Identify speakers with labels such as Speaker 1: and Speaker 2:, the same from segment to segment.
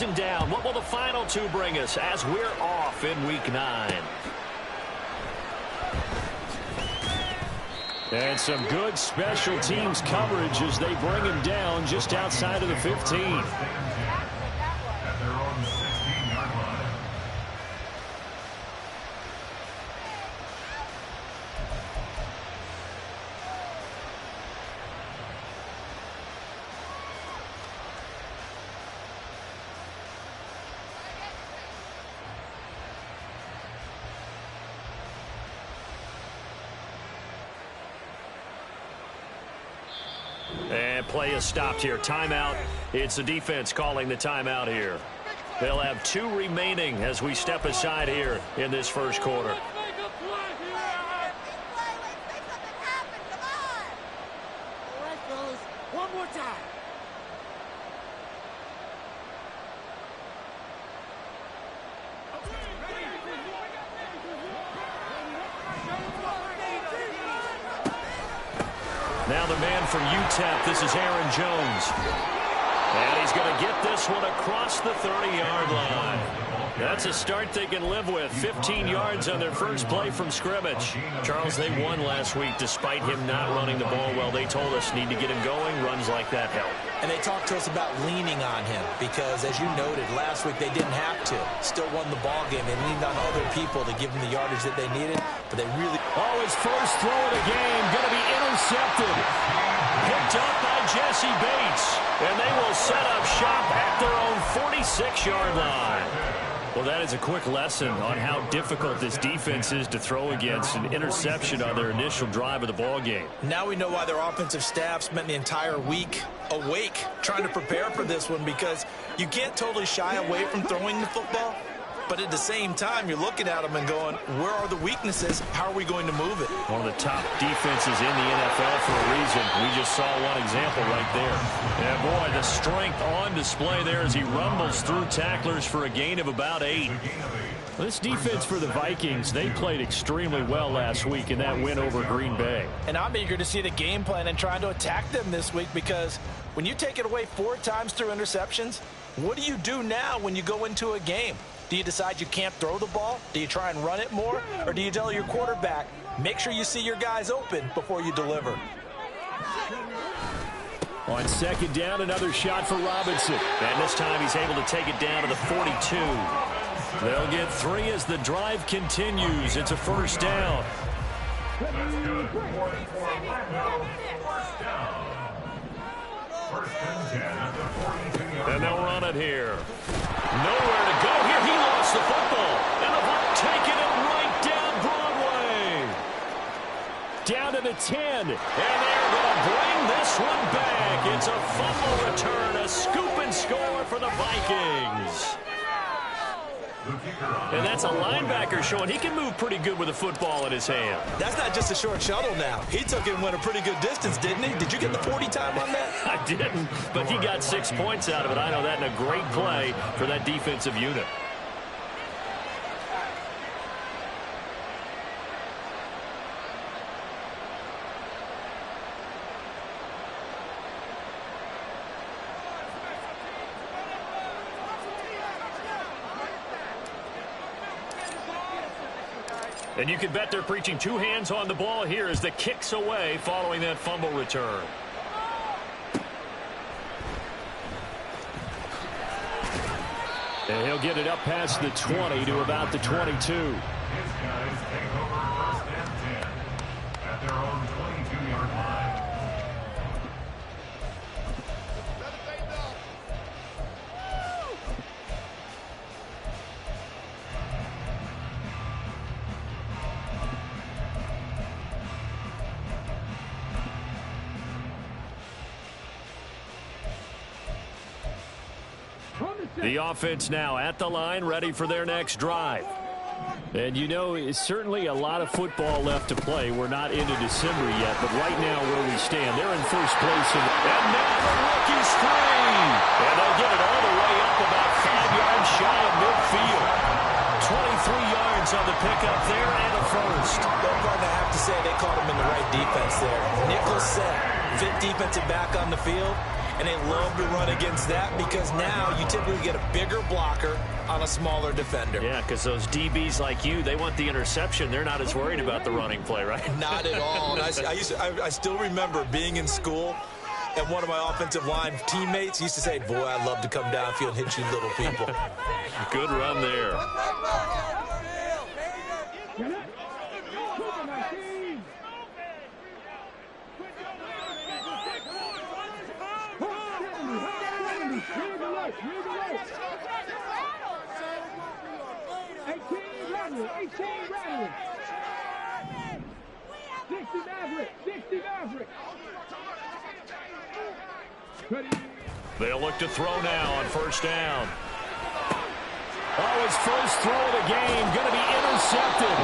Speaker 1: season down. What will the final two bring us as we're off in Week 9? And some good special teams coverage as they bring him down just outside of the 15. And play is stopped here. Timeout. It's the defense calling the timeout here. They'll have 2 remaining as we step aside here in this first quarter. Now the man from UTEP, this is Aaron Jones. And he's going to get this one across the 30-yard line. That's a start they can live with. 15 yards on their first play from scrimmage. Charles, they won last week despite him not running the ball well. They told us need to get him going. Runs like that help.
Speaker 2: And they talked to us about leaning on him because, as you noted, last week they didn't have to. Still won the ball game. They leaned on other people to give them the yardage that they needed, but they really...
Speaker 1: Oh, his first throw of the game going to be intercepted. Picked up by Jesse Bates. And they will set up shop at their own 46-yard line. Well, that is a quick lesson on how difficult this defense is to throw against. An interception on their initial drive of the ball game.
Speaker 2: Now we know why their offensive staff spent the entire week awake trying to prepare for this one, because you can't totally shy away from throwing the football. But at the same time, you're looking at them and going, where are the weaknesses? How are we going to move it?
Speaker 1: One of the top defenses in the NFL for a reason. We just saw one example right there. And boy, the strength on display there as he rumbles through tacklers for a gain of about 8. This defense for the Vikings, they played extremely well last week in that win over Green Bay.
Speaker 2: And I'm eager to see the game plan and trying to attack them this week, because when you take it away 4 times through interceptions, what do you do now when you go into a game? Do you decide you can't throw the ball? Do you try and run it more? Or do you tell your quarterback, make sure you see your guys open before you deliver?
Speaker 1: On second down, another shot for Robinson. And this time he's able to take it down to the 42. They'll get 3 as the drive continues. It's a first down.
Speaker 3: That's good. First and 10 at the 42-yard.
Speaker 1: And they'll run it here. Nowhere to go here. He lost the football. And the Bucs taking it right down Broadway. Down to the 10. And they're going to bring this one back. It's a fumble return. A scoop and score for the Vikings. And that's a linebacker showing he can move pretty good with a football in his hand.
Speaker 2: That's not just a short shuttle now. He took it and went a pretty good distance, didn't he? Did you get the 40 time on that?
Speaker 1: I didn't, but he got 6 points out of it. I know that in a great play for that defensive unit. And you can bet they're preaching 2 hands on the ball here as the kick's away following that fumble return. And he'll get it up past the 20 to about the 22.
Speaker 3: His guys take over first and 10 at their own 22-yard line.
Speaker 1: The offense now at the line, ready for their next drive. And you know, it's certainly a lot of football left to play. We're not into December yet, but right now where we stand, they're in first place. And now the rookie screen. And they'll get it all the way up about 5 yards shy of midfield. 23 yards on the pickup there and a first.
Speaker 2: Gardner, I have to say they caught him in the right defense there. Nickel set, fit defensive back on the field. And they love to run against that because now you typically get a bigger blocker on a smaller defender.
Speaker 1: Yeah, because those DBs like you, they want the interception. They're not as worried about the running play, right?
Speaker 2: Not at all. And I still remember being in school, and one of my offensive line teammates used to say, boy, I'd love to come downfield and hit you little people.
Speaker 1: Good run there. They'll look to throw now on first down. Oh, his first throw of the game going to be intercepted.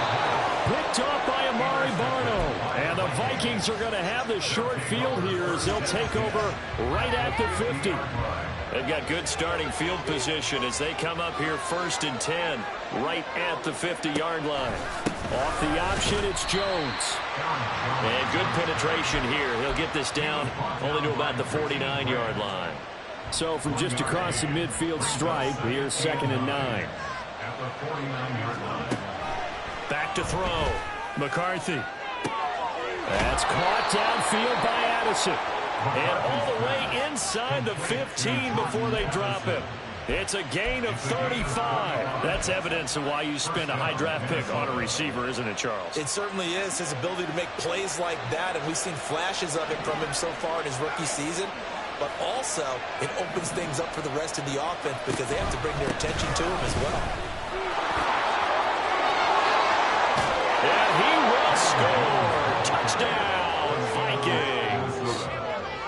Speaker 1: Picked off by Amari Barno. And the Vikings are going to have the short field here as they'll take over right at the 50. They've got good starting field position as they come up here 1st and 10 right at the 50-yard line. Off the option, it's Jones. And good penetration here. He'll get this down only to about the 49-yard line. So from just across the midfield stripe, here's 2nd and 9.
Speaker 3: At the 49-yard line.
Speaker 1: Back to throw. McCarthy. That's caught downfield by Addison. And all the way inside the 15 before they drop him. It's a gain of 35. That's evidence of why you spend a high draft pick on a receiver, isn't it, Charles?
Speaker 2: It certainly is. His ability to make plays like that, and we've seen flashes of it from him so far in his rookie season. But also, it opens things up for the rest of the offense because they have to bring their attention to him as well.
Speaker 1: And he will score. Touchdown, Vikings.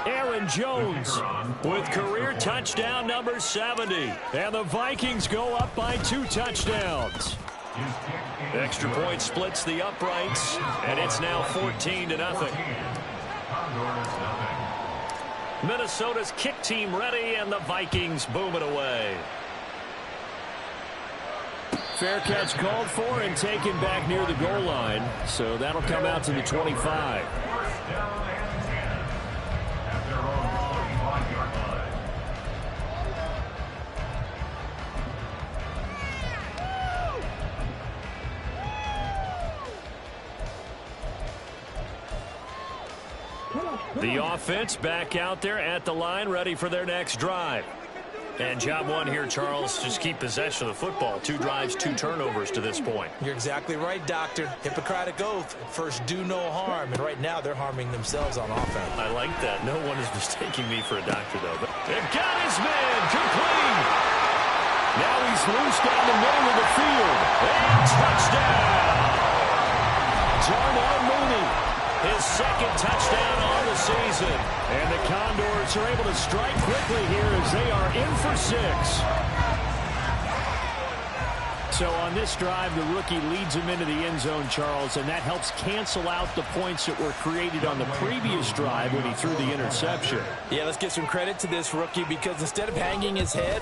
Speaker 1: Aaron Jones with career touchdown number 70. And the Vikings go up by 2 touchdowns. Extra point splits the uprights, and it's now 14-0. Minnesota's kick team ready, and the Vikings boom it away. Fair catch called for and taken back near the goal line. So that'll come out to the 25. The offense back out there at the line, ready for their next drive. And job one here, Charles, just keep possession of the football. 2 drives, 2 turnovers to this point.
Speaker 2: You're exactly right, Doctor. Hippocratic oath. First, do no harm. And right now, they're harming themselves on offense.
Speaker 1: I like that. No one is mistaking me for a doctor, though. But they've got his man complete. Now he's loose down the middle of the field. And touchdown. Darnell Mooney. His 2nd touchdown on the season. And the Condors are able to strike quickly here as they are in for 6. So on this drive, the rookie leads him into the end zone, Charles, and that helps cancel out the points that were created on the previous drive when he threw the interception.
Speaker 2: Yeah, let's give some credit to this rookie because instead of hanging his head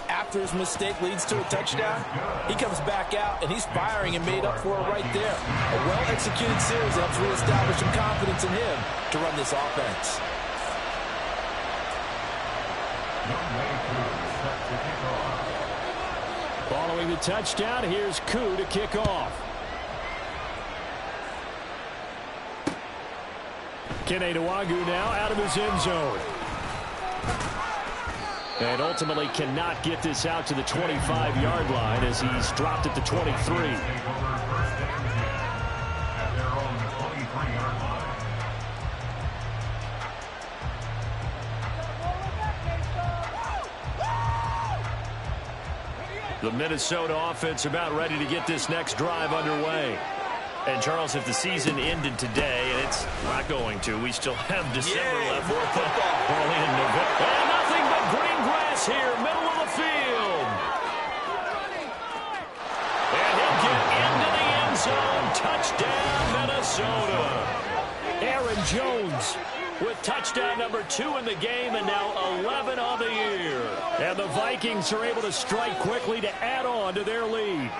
Speaker 2: after his mistake leads to a touchdown, he comes back out and he's firing and made up for it right there. A well-executed series helps reestablish some confidence in him to run this offense.
Speaker 1: Following the touchdown, here's Koo to kick off. Kene Nwangwu now out of his end zone. And ultimately cannot get this out to the 25-yard line as he's dropped at the 23. The Minnesota offense about ready to get this next drive underway. And, Charles, if the season ended today, and it's not going to, we still have December left.
Speaker 2: More football.
Speaker 1: Early in November. And nothing but green grass here, middle of the field. And he'll get into the end zone. Touchdown, Minnesota. Aaron Jones with touchdown number 2 in the game and now 11 on the year. And the Vikings are able to strike quickly to add on to their lead.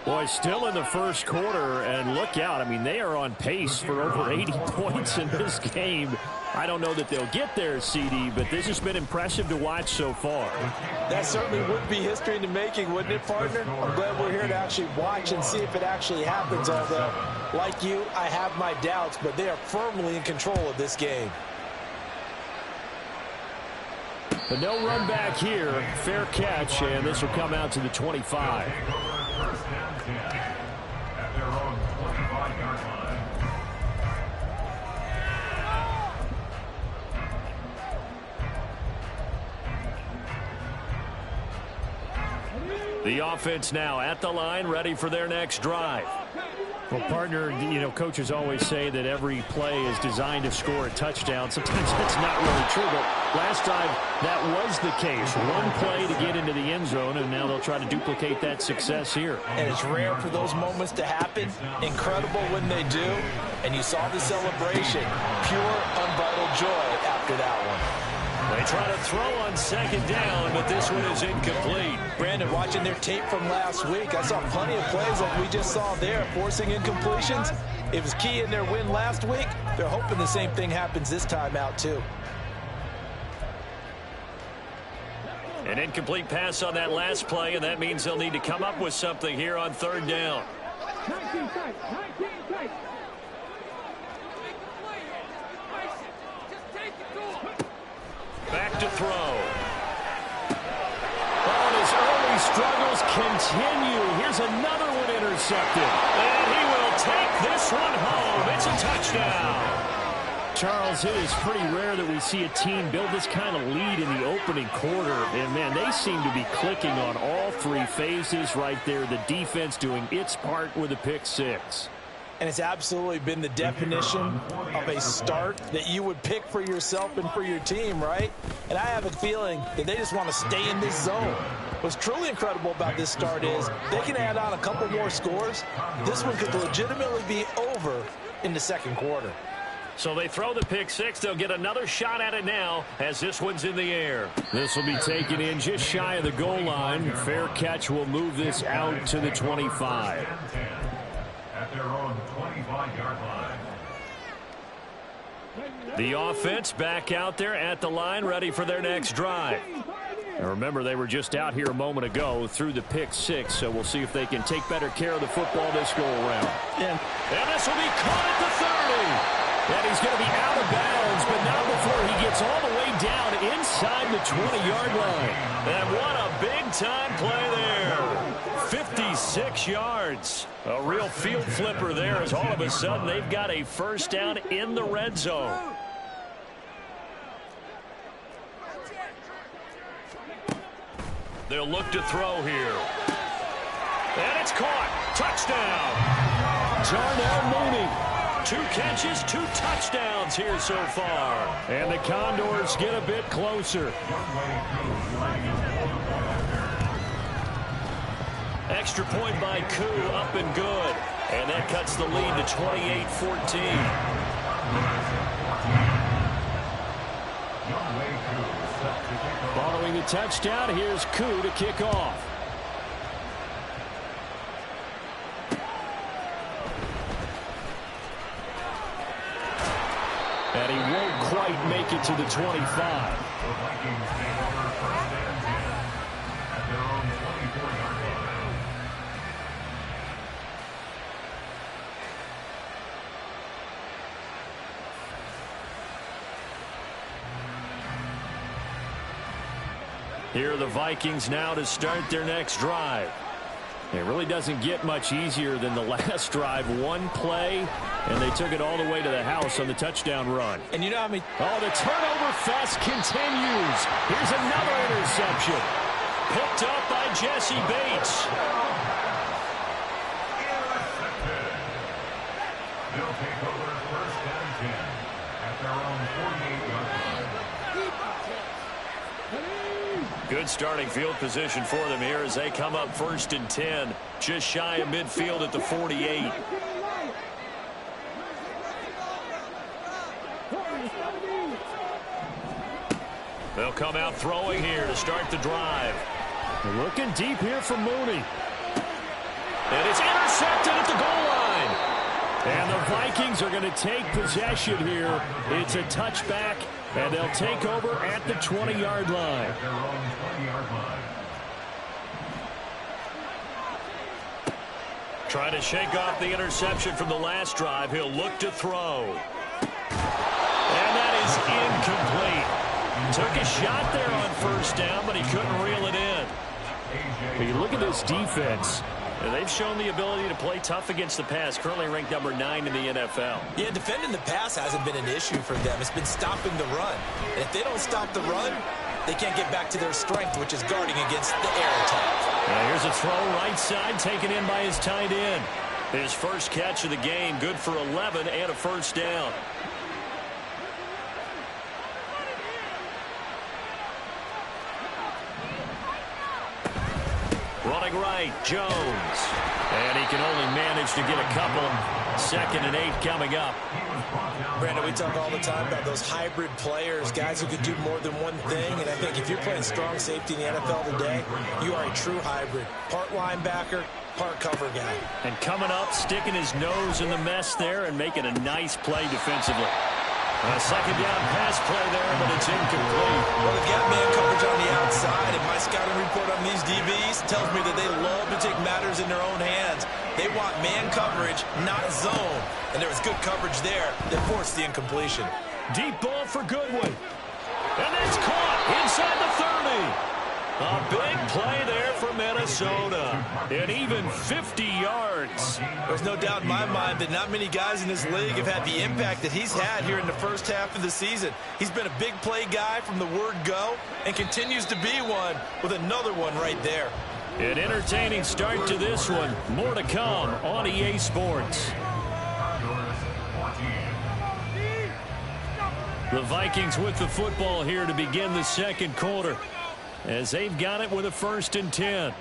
Speaker 1: Boy, still in the first quarter, and look out. I mean, they are on pace for over 80 points in this game. I don't know that they'll get there, CD, but this has been impressive to watch so far.
Speaker 2: That certainly would be history in the making, wouldn't it, partner? I'm glad we're here to actually watch and see if it actually happens, although, like you, I have my doubts, but they are firmly in control of this game.
Speaker 1: But no run back here. Fair catch, and this will come out to the 25. The offense now at the line, ready for their next drive. Well, partner, you know, coaches always say that every play is designed to score a touchdown. Sometimes that's not really true, but last time that was the case. One play to get into the end zone, and now they'll try to duplicate that success here.
Speaker 2: And it's rare for those moments to happen. Incredible when they do. And you saw the celebration. Pure, unbridled joy after that one.
Speaker 1: They try to throw on second down, but this one is incomplete.
Speaker 2: Brandon, watching their tape from last week, I saw plenty of plays like we just saw there, forcing incompletions. It was key in their win last week. They're hoping the same thing happens this time out, too.
Speaker 1: An incomplete pass on that last play, and that means they'll need to come up with something here on third down.
Speaker 4: 19 tight, 19 tight.
Speaker 1: Back to throw. Oh, his early struggles continue. Here's another one intercepted. And he will take this one home. It's a touchdown. Charles, it is pretty rare that we see a team build this kind of lead in the opening quarter. And, man, they seem to be clicking on all three phases right there. The defense doing its part with a pick six.
Speaker 2: And it's absolutely been the definition of a start that you would pick for yourself and for your team, right? And I have a feeling that they just want to stay in this zone. What's truly incredible about this start is they can add on a couple more scores. This one could legitimately be over in the second quarter.
Speaker 1: So they throw the pick six. They'll get another shot at it now as this one's in the air. This will be taken in just shy of the goal line. Fair catch will move this out to the 25.
Speaker 3: At their own 25-yard line.
Speaker 1: The offense back out there at the line, ready for their next drive. Now remember, they were just out here a moment ago through the pick six, so we'll see if they can take better care of the football this go-around. And this will be caught at the 30. And he's going to be out of bounds, but not before he gets all the way down inside the 20-yard line. And what a big-time play there. 56 yards. A real field flipper there as all of a sudden they've got a first down in the red zone. They'll look to throw here. And it's caught. Touchdown. Darnell Mooney. 2 catches, 2 touchdowns here so far. And the Condors get a bit closer. Extra point by Koo, up and good. And that cuts the lead to 28-14. Following the touchdown, here's Koo to kick off. And he won't quite make it to the 25. Here are the Vikings now to start their next drive. It really doesn't get much easier than the last drive. One play, and they took it all the way to the house on the touchdown run.
Speaker 2: And you know how many...
Speaker 1: Oh, the turnover fest continues. Here's another interception. Picked up by Jesse Bates.
Speaker 3: They'll take over first and 10 at their own 48-yard line.
Speaker 1: Good starting field position for them here as they come up first and 10. Just shy of midfield at the 48. They'll come out throwing here to start the drive. Looking deep here for Mooney. And it's intercepted at the goal line. And the Vikings are going to take possession here. It's a touchback, and they'll take over at the 20-yard line.
Speaker 3: Their own 20-yard line.
Speaker 1: Trying to shake off the interception from the last drive. He'll look to throw. And that is incomplete. Took a shot there on first down, but he couldn't reel it in. But you look at this defense, and they've shown the ability to play tough against the pass, currently ranked number 9 in the NFL.
Speaker 2: Yeah, defending the pass hasn't been an issue for them. It's been stopping the run. And if they don't stop the run, they can't get back to their strength, which is guarding against the air attack.
Speaker 1: Now here's a throw right side, taken in by his tight end. His first catch of the game, good for 11 and a first down. Running right, Jones. And he can only manage to get a couple. 2nd and 8 coming up.
Speaker 2: Brandon, we talk all the time about those hybrid players, guys who can do more than one thing. And I think if you're playing strong safety in the NFL today, you are a true hybrid. Part linebacker, part cover guy.
Speaker 1: And coming up, sticking his nose in the mess there and making a nice play defensively. A second down pass play there, but it's incomplete.
Speaker 2: Well, they've got man coverage on the outside, and my scouting report on these DBs tells me that they love to take matters in their own hands. They want man coverage, not zone. And there was good coverage there that forced the incompletion.
Speaker 1: Deep ball for Goodwin. And it's caught inside the 30. A big play there for Minnesota. And even 50 yards.
Speaker 2: There's no doubt in my mind that not many guys in this league have had the impact that he's had here in the first half of the season. He's been a big play guy from the word go and continues to be one with another one right there.
Speaker 1: An entertaining start to this one. More to come on EA Sports. The Vikings with the football here to begin the second quarter, as they've got it with a 1st and 10.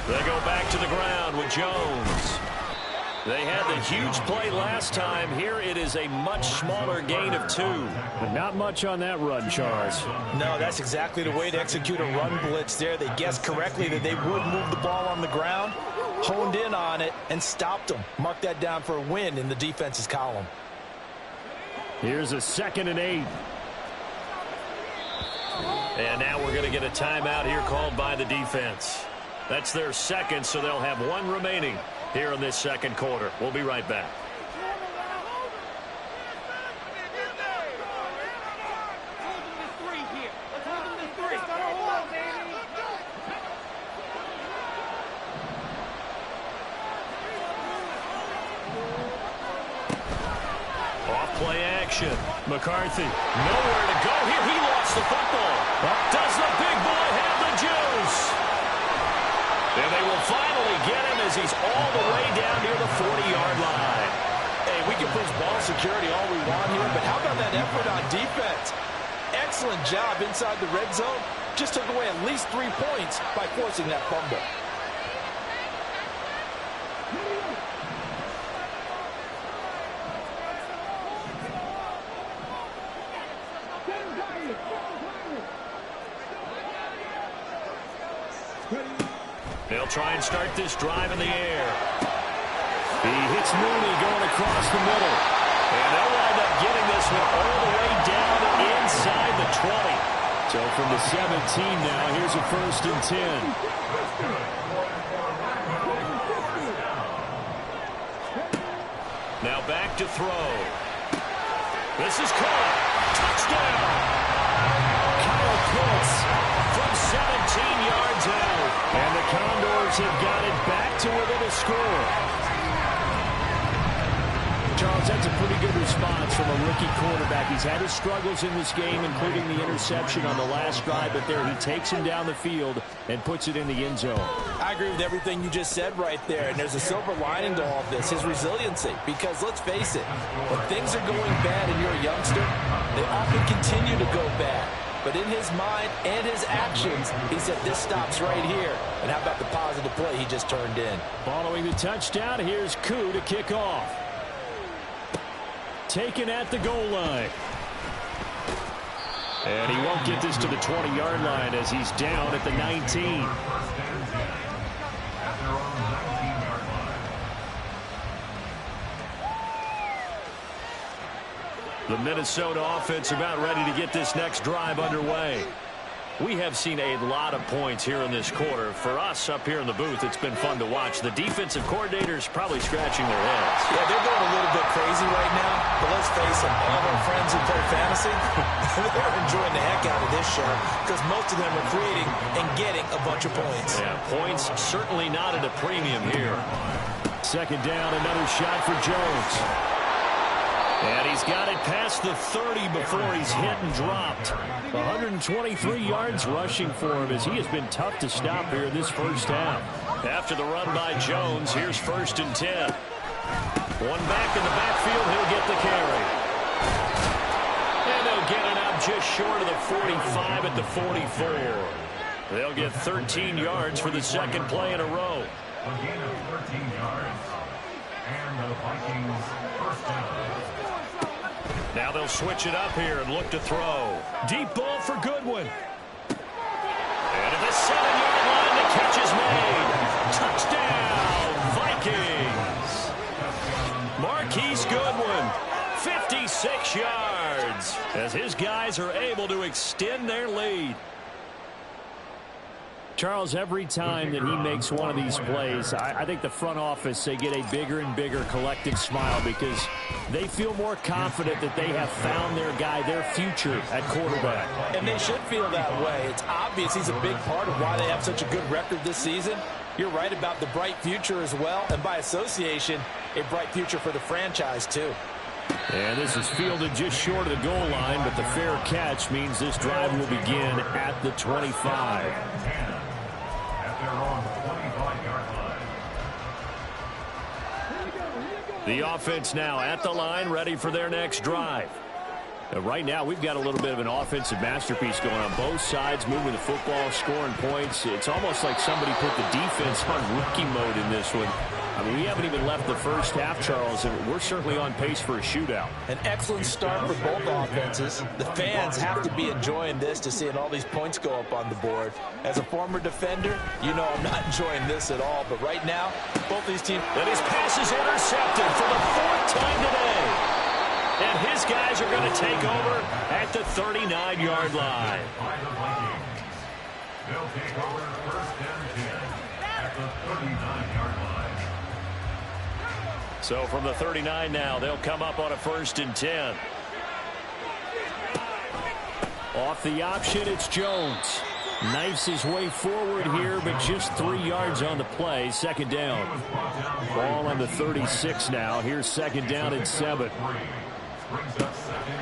Speaker 1: They go back to the ground with Jones. They had the huge play last time. Here it is a much smaller gain of 2. And not much on that run, Charles.
Speaker 2: No, that's exactly the way to execute a run blitz there. They guessed correctly that they would move the ball on the ground, honed in on it, and stopped them. Mark that down for a win in the defense's column.
Speaker 1: Here's a 2nd and 8. And now we're going to get a timeout here called by the defense. That's their second, so they'll have 1 remaining here in this second quarter. We'll be right back. Off-play action. McCarthy, nowhere to go here. He lost the football. Does the big boy have the juice? And they will finally get him as he's all the way down near the 40-yard line.
Speaker 2: Hey, we can push ball security all we want here, but how about that effort on defense? Excellent job inside the red zone. Just took away at least 3 points by forcing that fumble.
Speaker 1: They'll try and start this drive in the air. He hits Mooney going across the middle. And they'll wind up getting this one all the way down inside the 20. So from the 17 now, here's a 1st and 10. Now back to throw. This is caught. Touchdown. Kyle Pitts from 17 yards out. And the Condors have got it back to within a score. Charles, that's a pretty good response from a rookie quarterback. He's had his struggles in this game, including the interception on the last drive, but there he takes him down the field and puts it in the end zone.
Speaker 2: I agree with everything you just said right there, and there's a silver lining to all of this, his resiliency. Because let's face it, when things are going bad and you're a youngster, they often continue to go bad. but in his mind and his actions, he said this stops right here. And how about the positive play he just turned in?
Speaker 1: Following the touchdown, here's Koo to kick off. Taken at the goal line. And he won't get this to the 20-yard line as he's down at the 19. The Minnesota offense about ready to get this next drive underway. We have seen a lot of points here in this quarter. For us up here in the booth, it's been fun to watch. The defensive coordinators probably scratching their heads.
Speaker 2: Yeah, they're going a little bit crazy right now. But let's face it, all of our friends who play fantasy, they're enjoying the heck out of this show because most of them are creating and getting a bunch of points.
Speaker 1: Yeah, points certainly not at a premium here. Second down, another shot for Jones. And he's got it past the 30 before he's hit and dropped. 123 yards rushing for him as he has been tough to stop here in this first half. After the run by Jones, here's 1st and 10. One back in the backfield, he'll get the carry. And they'll get it out just short of the 45 at the 44. They'll get 13 yards for the second play in a row.
Speaker 3: A gain of 13 yards. And the Vikings first down.
Speaker 1: Now they'll switch it up here and look to throw. Deep ball for Goodwin. And at the 7-yard line, the catch is made. Touchdown, Vikings. Marquise Goodwin, 56 yards, as his guys are able to extend their lead. Charles, every time that he makes one of these plays, I think the front office, they get a bigger and bigger collective smile because they feel more confident that they have found their guy, their future at quarterback.
Speaker 2: And they should feel that way. It's obvious he's a big part of why they have such a good record this season. You're right about the bright future as well, and by association, a bright future for the franchise too.
Speaker 1: And this is fielded just short of the goal line, but the fair catch means this drive will begin at the 25. The offense now at the line, ready for their next drive. Right now, we've got a little bit of an offensive masterpiece going on both sides, moving the football, scoring points. It's almost like somebody put the defense on rookie mode in this one. I mean, we haven't even left the first half, Charles, and we're certainly on pace for a shootout.
Speaker 2: An excellent start for both offenses. The fans have to be enjoying this to seeing all these points go up on the board. As a former defender, you know I'm not enjoying this at all. But right now, both these teams...
Speaker 1: And his pass is intercepted for the 4th time today. And his guys are going to take over at the 39-yard line.
Speaker 3: They'll take over 1st and 10 at the 39-yard line.
Speaker 1: So from the 39 now, they'll come up on a 1st and 10. Off the option, it's Jones. Knifes his way forward here, but just 3 yards on the play. Second down. Ball on the 36 now. Here's 2nd down and 7.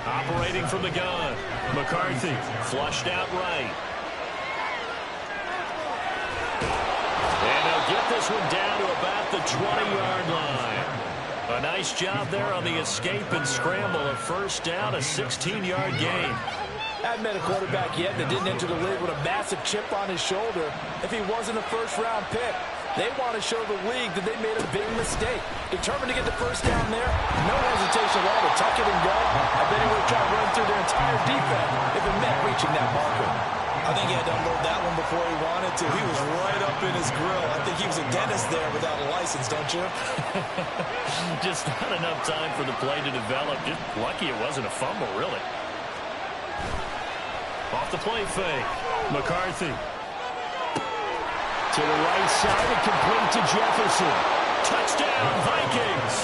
Speaker 1: Operating from the gun. McCarthy flushed out right. And they'll get this one down to about the 20-yard line. A nice job there on the escape and scramble. A 1st down, a 16-yard gain.
Speaker 2: I haven't met a quarterback yet that didn't enter the league with a massive chip on his shoulder if he wasn't a first-round pick. They want to show the league that they made a big mistake. Determined to get the 1st down there, no hesitation at all to tuck it and go. I bet he would have tried to run through their entire defense if it meant reaching that marker. I think he had to unload that one before he wanted to. He was right up in his grill. I think he was a dentist there without a license, don't you?
Speaker 1: Just not enough time for the play to develop. Just lucky it wasn't a fumble, really. Off the play fake. McCarthy. To the right side and complete to Jefferson. Touchdown, Vikings.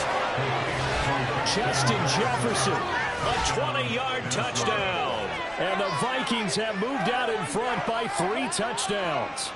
Speaker 1: Justin Jefferson. A 20-yard touchdown. And the Vikings have moved out in front by 3 touchdowns.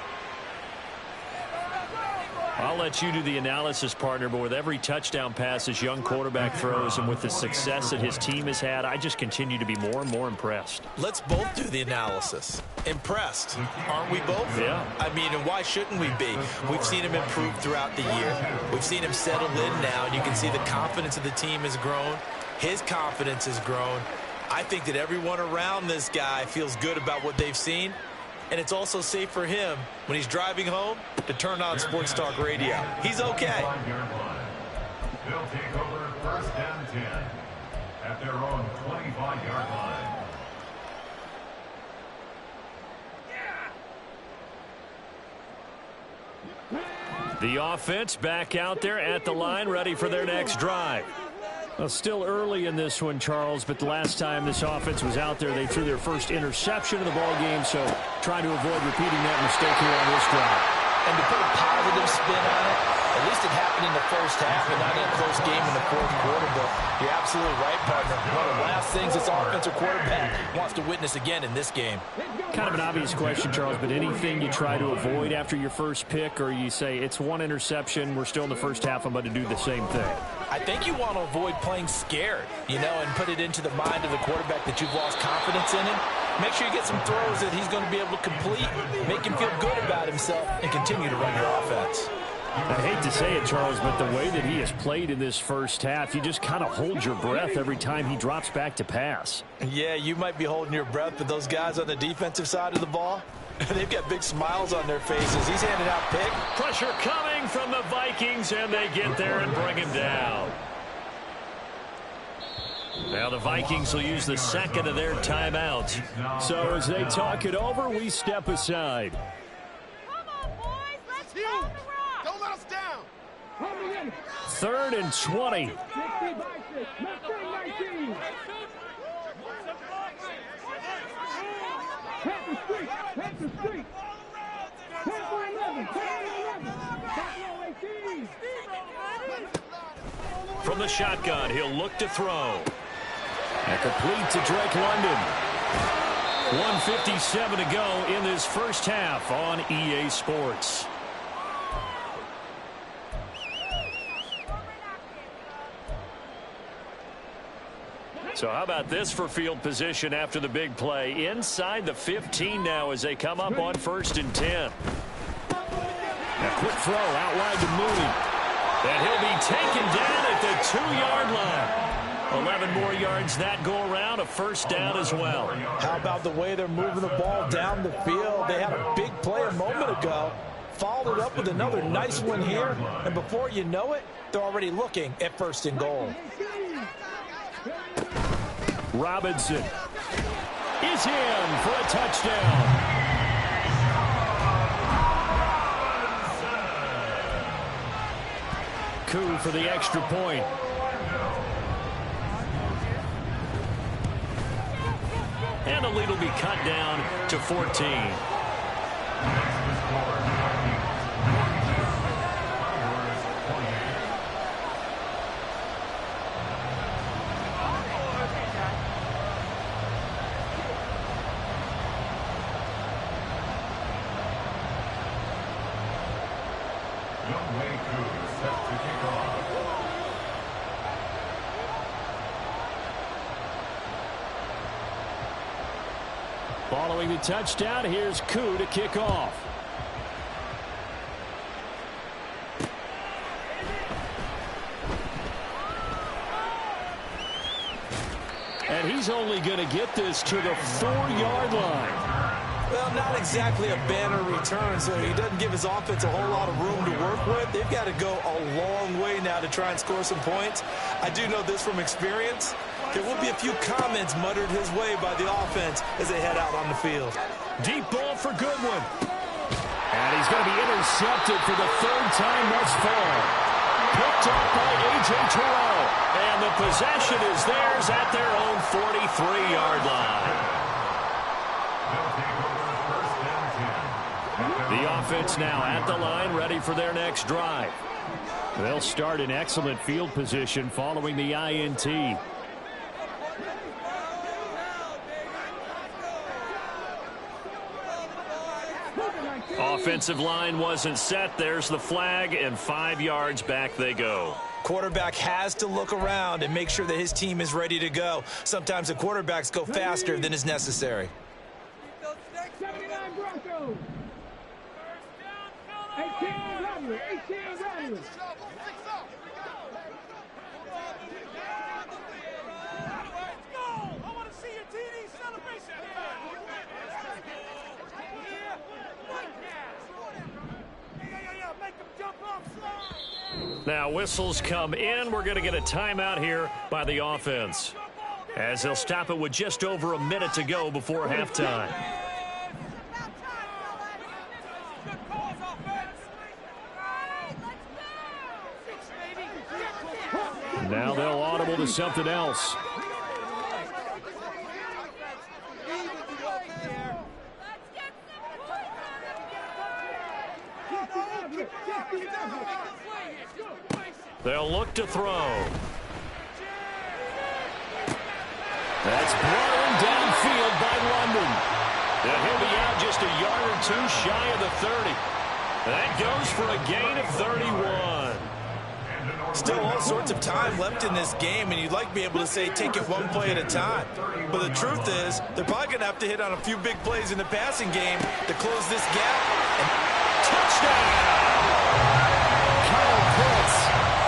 Speaker 1: I'll let you do the analysis, partner, but with every touchdown pass this young quarterback throws and with the success that his team has had, I just continue to be more and more impressed.
Speaker 2: Let's both do the analysis. Impressed, aren't we both?
Speaker 1: Yeah.
Speaker 2: I mean, and why shouldn't we be? We've seen him improve throughout the year. We've seen him settle in now, and you can see the confidence of the team has grown. His confidence has grown. I think that everyone around this guy feels good about what they've seen, and it's also safe for him when he's driving home to turn on Sports Talk Radio. He's okay.
Speaker 3: They'll take over first and 10 at their own 25-yard line.
Speaker 1: The offense back out there at the line, ready for their next drive. Well, still early in this one, Charles, but the last time this offense was out there, they threw their first interception of the ball game, so trying to avoid repeating that mistake here on this drive.
Speaker 2: And to put a positive spin on it, at least it happened in the first half and not in a close game in the fourth quarter. But you're absolutely right, partner. One of the last things this offensive quarterback wants to witness again in this game.
Speaker 1: Kind of an obvious question, Charles, but anything you try to avoid after your first pick, or you say it's one interception, we're still in the first half, I'm about to do the same thing?
Speaker 2: I think you want to avoid playing scared, and put it into the mind of the quarterback that you've lost confidence in him. Make sure you get some throws that he's going to be able to complete, make him feel good about himself, and continue to run your offense.
Speaker 1: I hate to say it, Charles, but the way that he has played in this first half, you just kind of hold your breath every time he drops back to pass.
Speaker 2: Yeah, you might be holding your breath, but those guys on the defensive side of the ball, they've got big smiles on their faces. He's handing out pick.
Speaker 1: Pressure coming from the Vikings, and they get there and bring him down. Now the Vikings will use the second of their timeouts. So as they talk it over, we step aside.
Speaker 5: Come on, boys. Let's pound the rock.
Speaker 6: Don't let us down.
Speaker 1: 3rd and 20.
Speaker 4: 60 by 6. Mustang 19. Panther Street. Panther Street. Panther 11. Panther 11. Buffalo 18.
Speaker 1: From the shotgun, he'll look to throw. And complete to Drake London. 1:57 to go in this first half on EA Sports. So how about this for field position after the big play? Inside the 15 now as they come up on 1st and 10. A quick throw out wide to Mooney. And he'll be taken down at the 2-yard line. 11 more yards that go around, a first down as well.
Speaker 2: How about the way they're moving the ball down the field? They had a big play a moment ago, followed up with another nice one here, and before you know it, they're already looking at 1st and goal.
Speaker 1: Robinson is in for a touchdown. Coup for the extra point. And the lead will be cut down to 14. Following the touchdown, here's Koo to kick off. And he's only going to get this to the 4-yard line.
Speaker 2: Well, not exactly a banner return, so he doesn't give his offense a whole lot of room to work with. They've got to go a long way now to try and score some points. I do know this from experience. There will be a few comments muttered his way by the offense as they head out on the field.
Speaker 1: Deep ball for Goodwin. And he's going to be intercepted for the 3rd time thus far. Picked up by A.J. Terrell. And the possession is theirs at their own 43-yard line. The offense now at the line, ready for their next drive. They'll start in excellent field position following the INT. Offensive line wasn't set. There's the flag, and 5 yards back they go.
Speaker 2: Quarterback has to look around and make sure that his team is ready to go. Sometimes the quarterbacks go faster than is necessary.
Speaker 4: 79 Broncos. 18 Rattler. 18 Rattler.
Speaker 1: Now whistles come in. We're going to get a timeout here by the offense, as they'll stop it with just over a minute to go before halftime. Now they'll audible to something else. They'll look to throw. That's brought in downfield by London. And he'll be out just a yard or two shy of the 30. That goes for a gain of 31.
Speaker 2: Still all sorts of time left in this game, and you'd like to be able to say take it one play at a time. But the truth is, they're probably going to have to hit on a few big plays in the passing game to close this gap. And
Speaker 1: touchdown! Kyle Pitts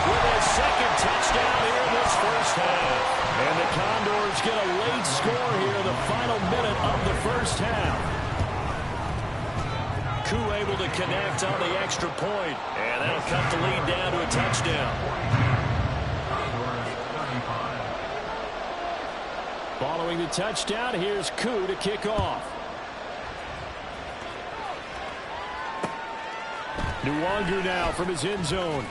Speaker 1: with a second touchdown here in this first half. And the Condors get a late score here, the final minute of the first half. Koo able to connect on the extra point, and that'll cut the lead down to a touchdown. Following the touchdown, here's Koo to kick off. Nwangu now from his end zone.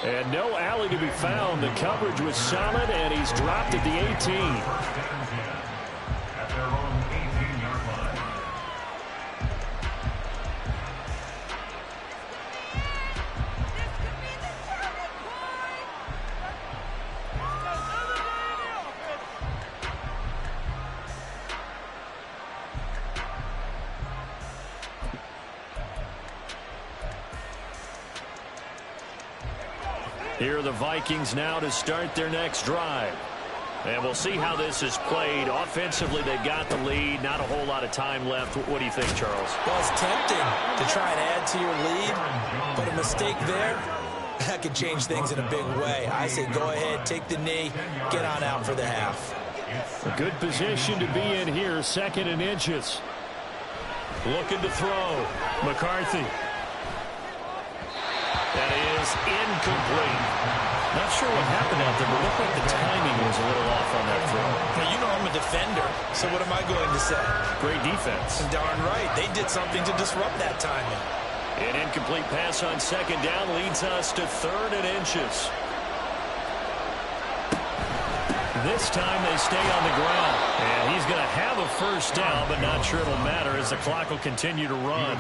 Speaker 1: And no alley to be found. The coverage was solid, and he's dropped at the 18.
Speaker 3: At their own 18-yard line.
Speaker 1: Here are the Vikings now to start their next drive. And we'll see how this is played. Offensively, they've got the lead. Not a whole lot of time left. What do you think, Charles?
Speaker 2: well, it's tempting to try and add to your lead, but a mistake there, that could change things in a big way. I say go ahead, take the knee, get on out for the half.
Speaker 1: A good position to be in here, 2nd and inches. Looking to throw. McCarthy. That is incomplete. Not sure what happened out there, but looked like the timing was a little off on that throw.
Speaker 2: Now, you know I'm a defender, so what am I going to say?
Speaker 1: Great defense.
Speaker 2: Darn right. They did something to disrupt that timing.
Speaker 1: An incomplete pass on 2nd down leads us to 3rd and inches. This time they stay on the ground. And he's going to have a first down, but not sure it'll matter as the clock will continue to run.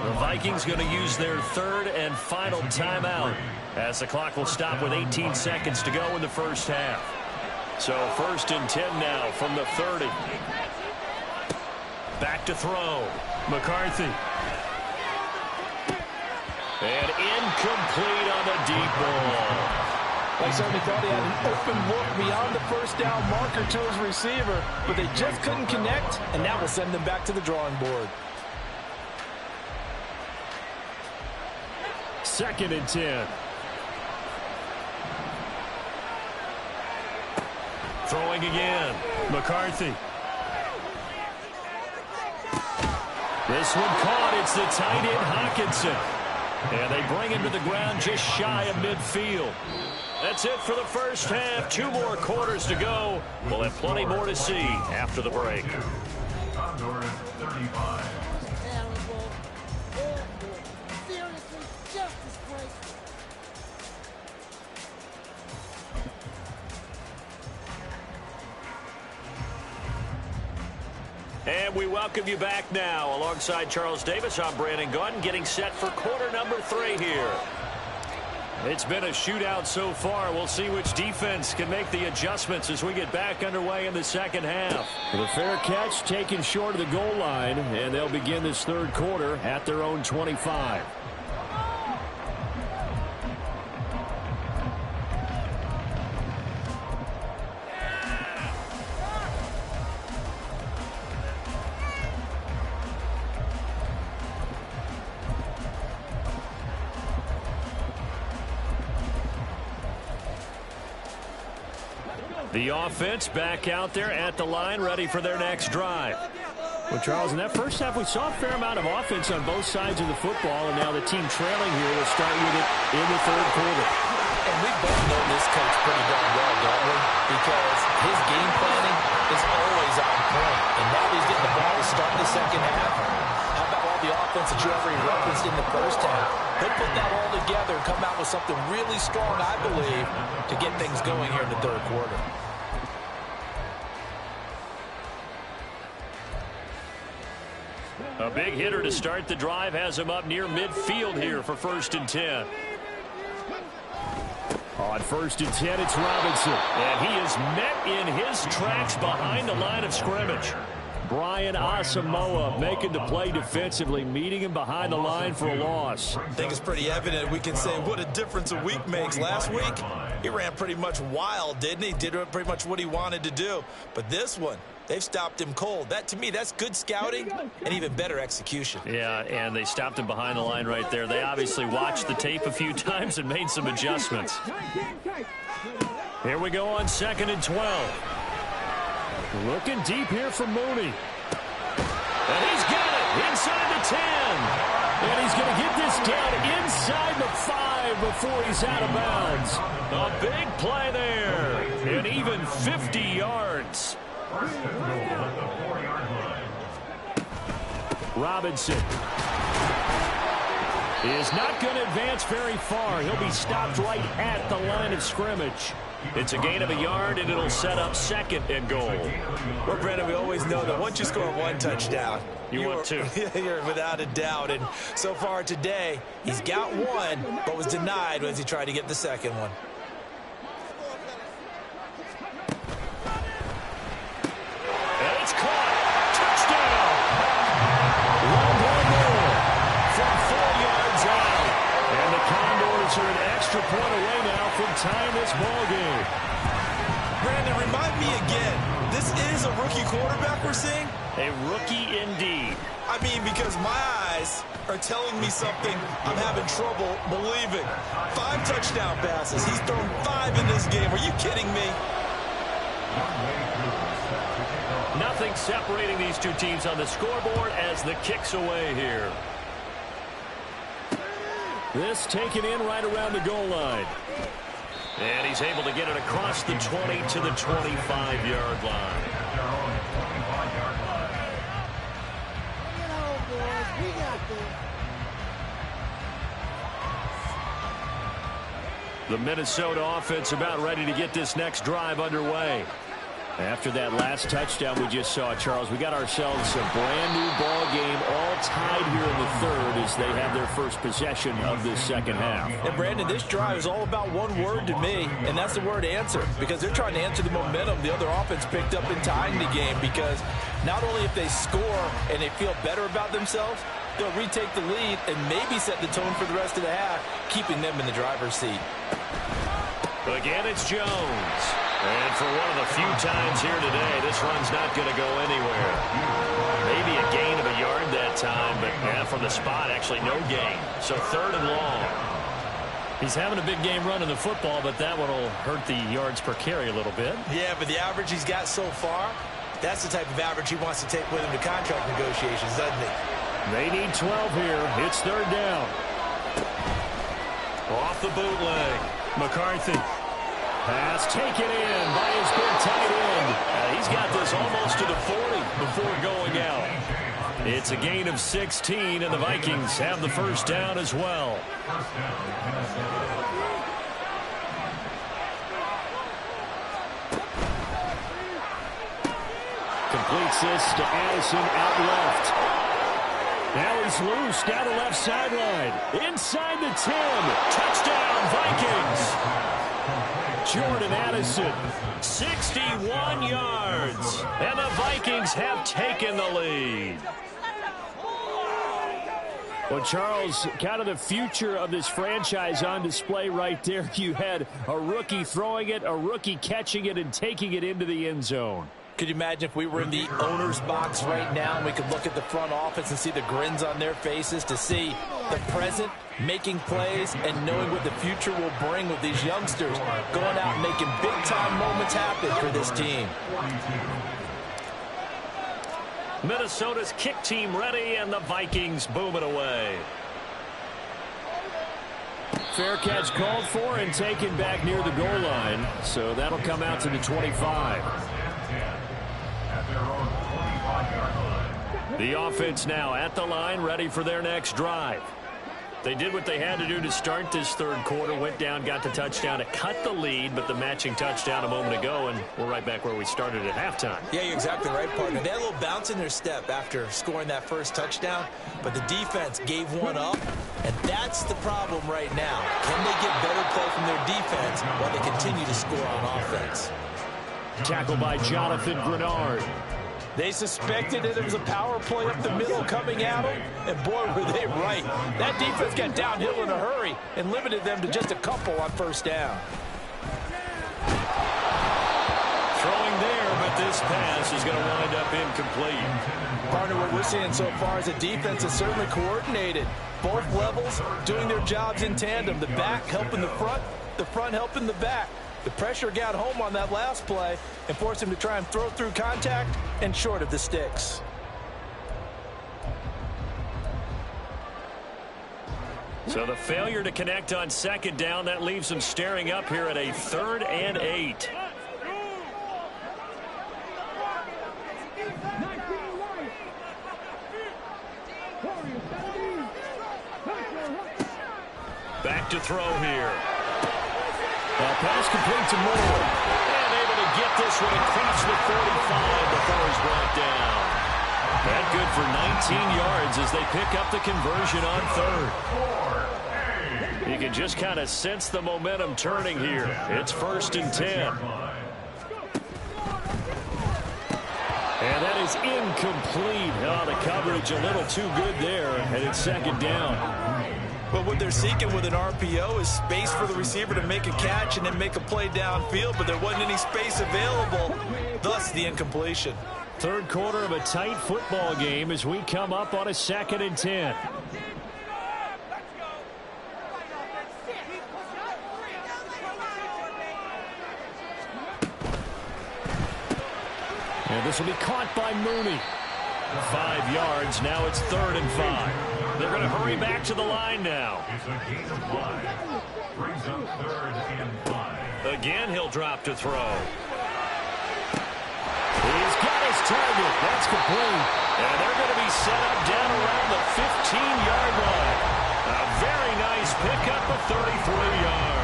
Speaker 1: The Vikings going to use their 3rd and final timeout as the clock will stop with 18 seconds to go in the first half. So 1st and 10 now from the 30. Back to throw. McCarthy. And incomplete on the deep ball.
Speaker 2: I certainly thought he had an open look beyond the first down marker to his receiver, but they just couldn't connect, and that will send them back to the drawing board.
Speaker 1: 2nd and 10. Throwing again. McCarthy. This one caught. It's the tight end Hawkinson. And they bring him to the ground just shy of midfield. That's it for the first half. 2 more quarters to go. We'll have plenty more to see after the break.
Speaker 3: Condors 35.
Speaker 6: Terrible. Awful. Seriously, just disgraceful.
Speaker 1: And we welcome you back now. Alongside Charles Davis, I'm Brandon Gunn, getting set for quarter number 3 here. It's been a shootout so far. We'll see which defense can make the adjustments as we get back underway in the second half. The fair catch taken short of the goal line, and they'll begin this 3rd quarter at their own 25. The offense back out there at the line, ready for their next drive. Well, Charles, in that first half, we saw a fair amount of offense on both sides of the football, and now the team trailing here will start with it in the third quarter.
Speaker 2: And we both know this coach pretty darn well, don't we? Because his game planning is always on point. And now he's getting the ball to start the second half. How about all the offense that you already referenced in the first half? He'll put that all together and come out with something really strong, I believe, to get things going here in the third quarter.
Speaker 1: A big hitter to start the drive has him up near midfield here for 1st and 10. On 1st and 10, it's Robinson. And he is met in his tracks behind the line of scrimmage. Brian Asamoah making the play defensively, meeting him behind the line for a loss.
Speaker 2: I think it's pretty evident. We can say what a difference a week makes. Last week, he ran pretty much wild, didn't he? Did pretty much what he wanted to do. But this one, they've stopped him cold. That, to me, that's good scouting and even better execution.
Speaker 1: Yeah, and they stopped him behind the line right there. They obviously watched the tape a few times and made some adjustments. Here we go on 2nd and 12. Looking deep here for Mooney. And he's got it inside the 10. And he's going to get this down inside the 5 before he's out of bounds. A big play there. And even 50 yards. Robinson is not going to advance very far. He'll be stopped right at the line of scrimmage. It's a gain of a yard, and it'll set up 2nd and goal.
Speaker 2: Well, Brandon, we always know that once you score one touchdown,
Speaker 1: you want two.
Speaker 2: You're without a doubt. And so far today, he's got one, but was denied as he tried to get the second one.
Speaker 1: And it's caught. Touchdown. One more from 4 yards out. And the Condors are an extra point away now from tying this ball game.
Speaker 2: Brandon, remind me again, this is a rookie quarterback we're seeing?
Speaker 1: A rookie indeed.
Speaker 2: I mean, because my eyes are telling me something I'm having trouble believing. 5 touchdown passes. He's thrown 5 in this game. Are you kidding me?
Speaker 1: Nothing separating these two teams on the scoreboard as the kick's away here. This taken in right around the goal line. And he's able to get it across the 20 to the 25-yard line.
Speaker 6: We got this.
Speaker 1: The Minnesota offense about ready to get this next drive underway. After that last touchdown we just saw, Charles, we got ourselves a brand new ball game, all tied here in the third as they have their first possession of this second half.
Speaker 2: And Brandon, this drive is all about one word to me, and that's the word answer, because they're trying to answer the momentum the other offense picked up in tying the game, because not only if they score and they feel better about themselves, they'll retake the lead and maybe set the tone for the rest of the half, keeping them in the driver's seat.
Speaker 1: Again, it's Jones. And for one of the few times here today, this run's not going to go anywhere. Maybe a gain of a yard that time, but from the spot, actually no gain. So 3rd and long. He's having a big game running the football, but that one will hurt the yards per carry a little bit.
Speaker 2: Yeah, but the average he's got so far, that's the type of average he wants to take with him to contract negotiations, doesn't he?
Speaker 1: They need 12 here. It's 3rd down. Off the bootleg. McCarthy. Pass taken in by his big tight end. He's got this almost to the 40 before going out. It's a gain of 16, and the Vikings have the first down as well. Completes this to Addison out left. Now he's loose down the left sideline. Inside the 10. Touchdown, Vikings. Jordan Addison, 61 yards. And the Vikings have taken the lead. Well, Charles, kind of the future of this franchise on display right there. You had a rookie throwing it, a rookie catching it, and taking it into the end zone.
Speaker 2: Could you imagine if we were in the owner's box right now and we could look at the front office and see the grins on their faces, to see the present making plays and knowing what the future will bring with these youngsters going out and making big-time moments happen for this team.
Speaker 1: Minnesota's kick team ready, and the Vikings boom it away. Fair catch called for and taken back near the goal line. So that'll come out to the 25. The offense now at the line, ready for their next drive. They did what they had to do to start this third quarter, went down, got the touchdown to cut the lead, but the matching touchdown a moment ago, and we're right back where we started at halftime.
Speaker 2: Yeah, you're exactly right, partner. They had a little bounce in their step after scoring that first touchdown, but the defense gave one up, and that's the problem right now. Can they get better play from their defense while they continue to score on offense?
Speaker 1: Tackled by Jonathan Grenard.
Speaker 2: They suspected that it was a power play up the middle coming at them, and boy, were they right. That defense got downhill in a hurry and limited them to just a couple on first down.
Speaker 1: Throwing there, but this pass is going to wind up incomplete.
Speaker 2: Partner, what we're seeing so far is a defense is certainly coordinated. Both levels doing their jobs in tandem. The back helping the front helping the back. The pressure got home on that last play and forced him to try and throw through contact and short of the sticks.
Speaker 1: So the failure to connect on second down, that leaves them staring up here at a 3rd and 8. Back to throw here. Pass complete to Moore. And able to get this one across the 45 before he's brought down. That good for 19 yards as they pick up the conversion on 3rd. You can just kind of sense the momentum turning here. It's 1st and 10. And that is incomplete. Oh, the coverage a little too good there, and it's 2nd down.
Speaker 2: But what they're seeking with an RPO is space for the receiver to make a catch and then make a play downfield, but there wasn't any space available, thus the incompletion.
Speaker 1: Third quarter of a tight football game as we come up on a 2nd and 10. And this will be caught by Mooney. 5 yards. Now it's 3rd and 5. They're going to hurry back to the line now.
Speaker 3: It's a gain of 5. Brings up 3rd and 5.
Speaker 1: Again, he'll drop to throw. He's got his target. That's complete. And they're going to be set up down around the 15-yard line. A very nice pickup of 33 yards.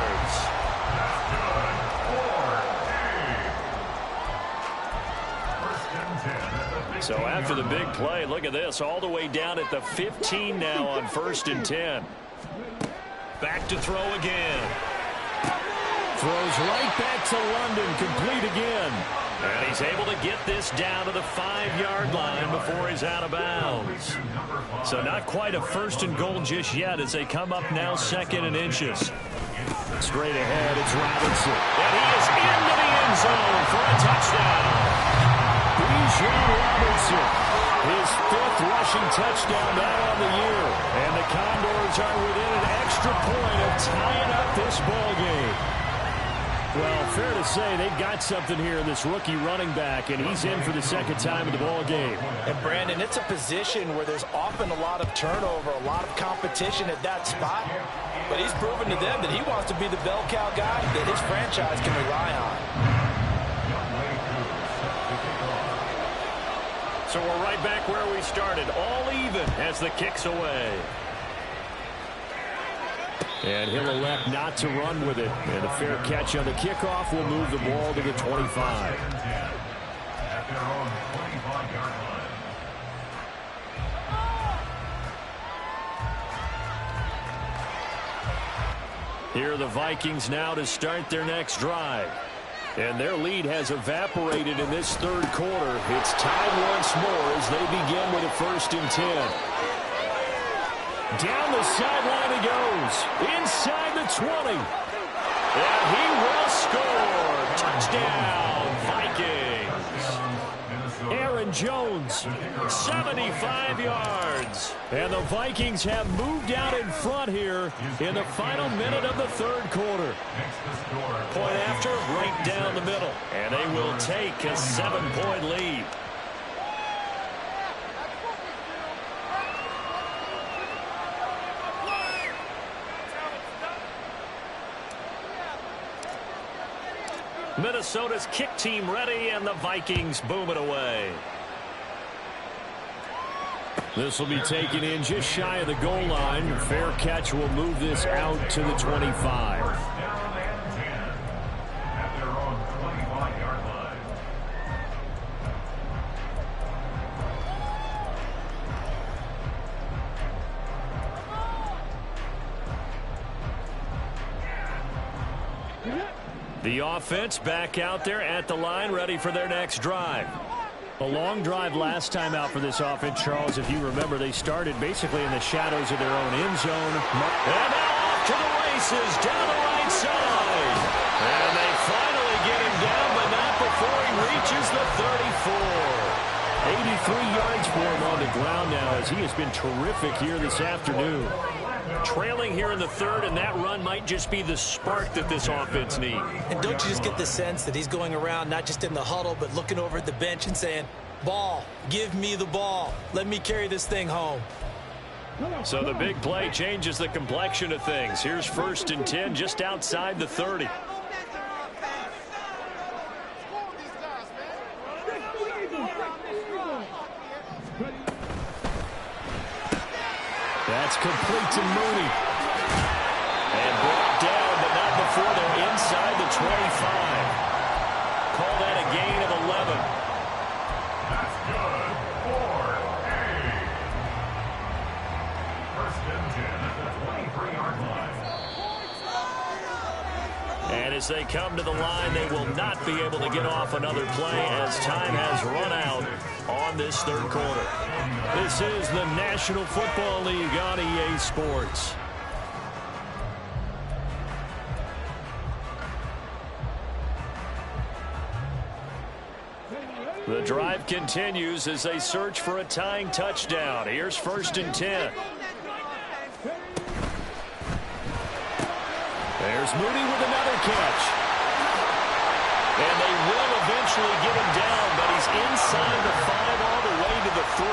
Speaker 1: So after the big play, look at this, all the way down at the 15 now on 1st and 10. Back to throw again. Throws right back to London, complete again. And he's able to get this down to the 5-yard line before he's out of bounds. So not quite a 1st and goal just yet as they come up now 2nd and inches. Straight ahead, it's Robinson. And he is into the end zone for a touchdown. Robinson, his 5th rushing touchdown now on the year. And the Condors are within an extra point of tying up this ball game. Well, fair to say they've got something here in this rookie running back, and he's in for the 2nd time in the ball game.
Speaker 2: And Brandon, it's a position where there's often a lot of turnover, a lot of competition at that spot. But he's proven to them that he wants to be the bell cow guy that his franchise can rely on.
Speaker 1: So we're right back where we started, all even as the kick's away. And he'll elect not to run with it. And a fair catch on the kickoff will move the ball to the 25.
Speaker 3: At their own 25-yard line.
Speaker 1: Here are the Vikings now to start their next drive. And their lead has evaporated in this third quarter. It's tied once more as they begin with a 1st and 10. Down the sideline he goes. Inside the 20. And he will score. Touchdown, Vikings. Aaron Jones, 75 yards. And the Vikings have moved out in front here in the final minute of the third quarter. Point after, right down the middle. And they will take a 7-point lead. Minnesota's kick team ready, and the Vikings boom it away. This will be taken in just shy of the goal line. Fair catch will move this out to the 25.
Speaker 3: First down and 10 at their own 25-yard line.
Speaker 1: The offense back out there at the line, ready for their next drive. A long drive last time out for this offense, Charles. If you remember, they started basically in the shadows of their own end zone. And now off to the races down the right side. And they finally get him down, but not before he reaches the 34. 83 yards for him on the ground now, as he has been terrific here this afternoon. Trailing here in the third, and that run might just be the spark that this offense needs.
Speaker 2: And don't you just get the sense that he's going around not just in the huddle, but looking over at the bench and saying, ball, give me the ball. Let me carry this thing home.
Speaker 1: So the big play changes the complexion of things. Here's 1st and 10 just outside the 30. That's complete to Mooney. And brought down, but not before they're inside the 25. Call that a gain of 11.
Speaker 3: That's good for a first and 10 at the 23-yard line.
Speaker 1: And as they come to the line, they will not be able to get off another play as time has run out on this third quarter. This is the National Football League on EA Sports. The drive continues as they search for a tying touchdown. Here's 1st and 10. There's Mooney with another catch. And they will eventually get him down, but he's inside the 5 all the way to the 3.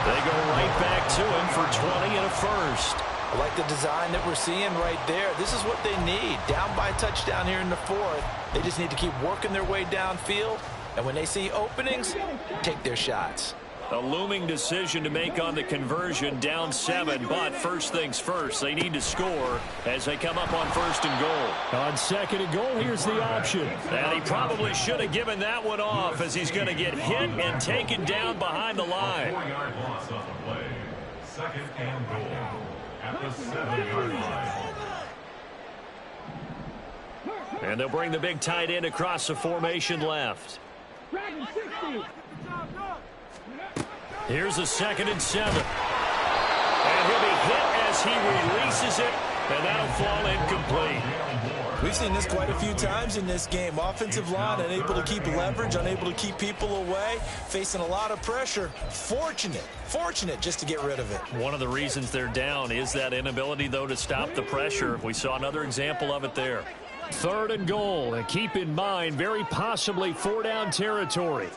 Speaker 1: They go right back to him for 20 and a first.
Speaker 2: I like the design that we're seeing right there. This is what they need. Down by a touchdown here in the 4th. They just need to keep working their way downfield. And when they see openings, take their shots.
Speaker 1: A looming decision to make on the conversion, down 7, but first things first, they need to score as they come up on 1st and goal. On 2nd and goal, here's the option. And he probably should have given that one off as he's going to get hit and taken down behind the line.
Speaker 3: 4-yard loss on the play. 2nd and goal at the 7-yard line.
Speaker 1: And they'll bring the big tight end across the formation left. Here's a 2nd and 7. And he'll be hit as he releases it, and that'll fall incomplete.
Speaker 2: We've seen this quite a few times in this game. Offensive line unable to keep leverage, unable to keep people away, facing a lot of pressure. Fortunate just to get rid of it.
Speaker 1: One of the reasons they're down is that inability, though, to stop the pressure. We saw another example of it there. 3rd and goal, and keep in mind, very possibly 4-down territory.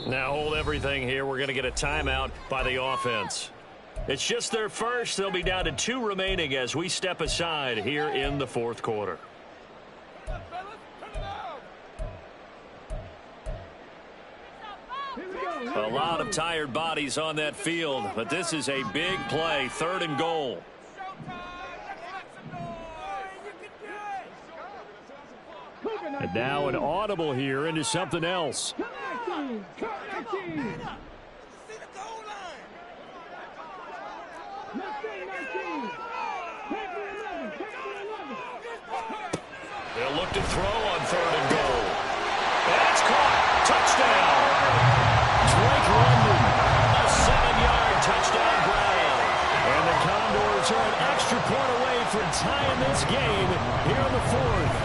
Speaker 1: Now hold everything here. We're going to get a timeout by the offense. It's just their first. They'll be down to 2 remaining as we step aside here in the 4th quarter. A lot of tired bodies on that field, but this is a big play. 3rd and goal. And now an audible here into something else. They'll look to throw on 3rd and goal. And it's caught. Touchdown. Drake London, a 7-yard touchdown grab. And the Condors are an extra point away from tying this game here in the 4th.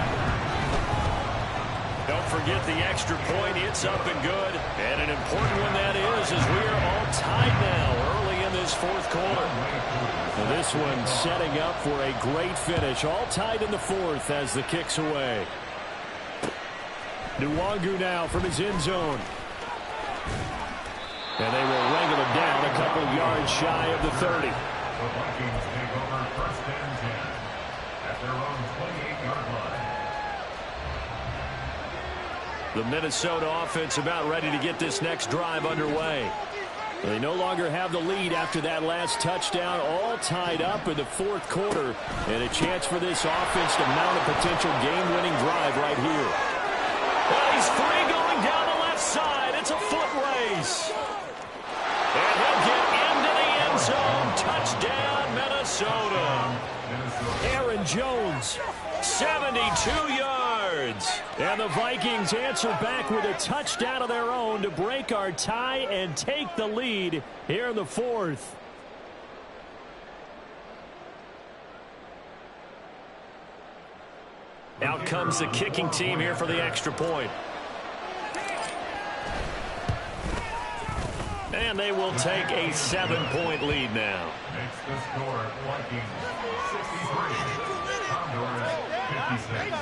Speaker 1: Don't forget the extra point. It's up and good. And an important one that is, as we are all tied now early in this 4th quarter. And this one setting up for a great finish. All tied in the 4th as the kick's away. Nwangu now from his end zone. And they will wrangle him down a couple of yards shy of the 30.
Speaker 3: The Vikings take over first and 10 at their own 28-yard line.
Speaker 1: The Minnesota offense about ready to get this next drive underway. They no longer have the lead after that last touchdown, all tied up in the fourth quarter, and a chance for this offense to mount a potential game-winning drive right here. Well, he's free going down the left side. It's a foot race. And he'll get into the end zone. Touchdown, Minnesota. Aaron Jones, 72 yards. And the Vikings answer back with a touchdown of their own to break our tie and take the lead here in the fourth. Out comes the kicking team here for the extra point. And they will take a 7-point lead now.
Speaker 3: Makes the score Vikings 63, Condors 56.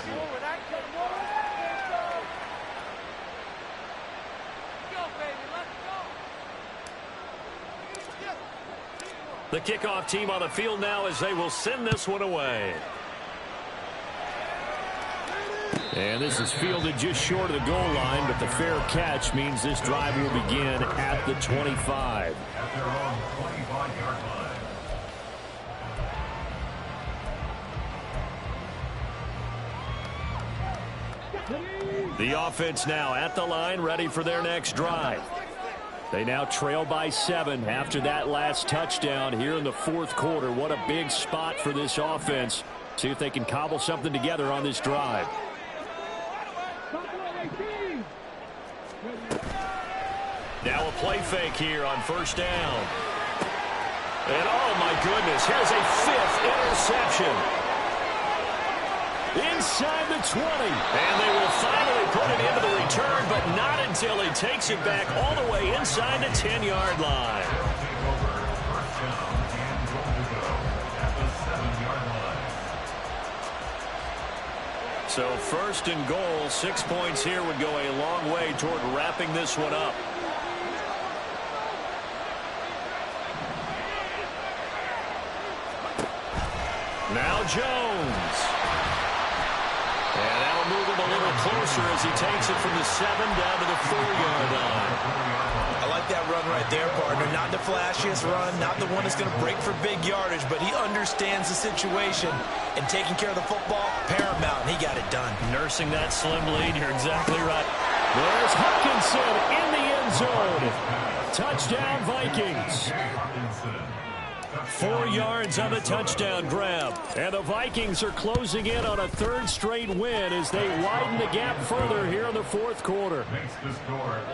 Speaker 1: The kickoff team on the field now as they will send this one away. And this is fielded just short of the goal line, but the fair catch means this drive will begin at the 25.
Speaker 3: At their own 25-yard line.
Speaker 1: The offense now at the line, ready for their next drive. They now trail by 7 after that last touchdown here in the fourth quarter. What a big spot for this offense. See if they can cobble something together on this drive. Now a play fake here on first down. And oh my goodness, here's a 5th interception. Inside the 20. And they will finally put it into the return, but not until he takes it back all the way inside the 10-yard line.
Speaker 3: Take over first down and goal to go at the 7-yard line.
Speaker 1: So first and goal, 6 points here would go a long way toward wrapping this one up. Now Jones. And that'll move him a little closer as he takes it from the 7 down to the 4-yard line.
Speaker 2: I like that run right there, partner. Not the flashiest run, not the one that's going to break for big yardage, but he understands the situation, and taking care of the football, paramount, and he got it done.
Speaker 1: Nursing that slim lead, you're exactly right. There's Hutchinson in the end zone. Touchdown, Vikings. 4 yards on the touchdown grab. And the Vikings are closing in on a 3rd straight win as they widen the gap further here in the fourth quarter.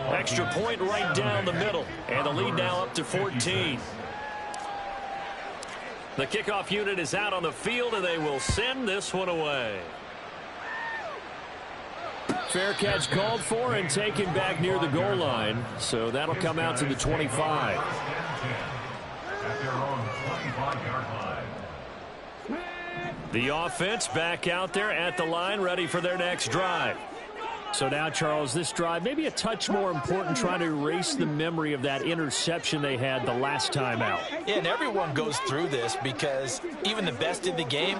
Speaker 1: Extra point right down the middle. And the lead now up to 14. The kickoff unit is out on the field, and they will send this one away. Fair catch called for and taken back near the goal line. So that'll come out to the 25.
Speaker 3: At their own 25-yard line.
Speaker 1: The offense back out there at the line, ready for their next drive. So now, Charles, this drive maybe a touch more important, trying to erase the memory of that interception they had the last time out.
Speaker 2: Yeah, and everyone goes through this because even the best in the game,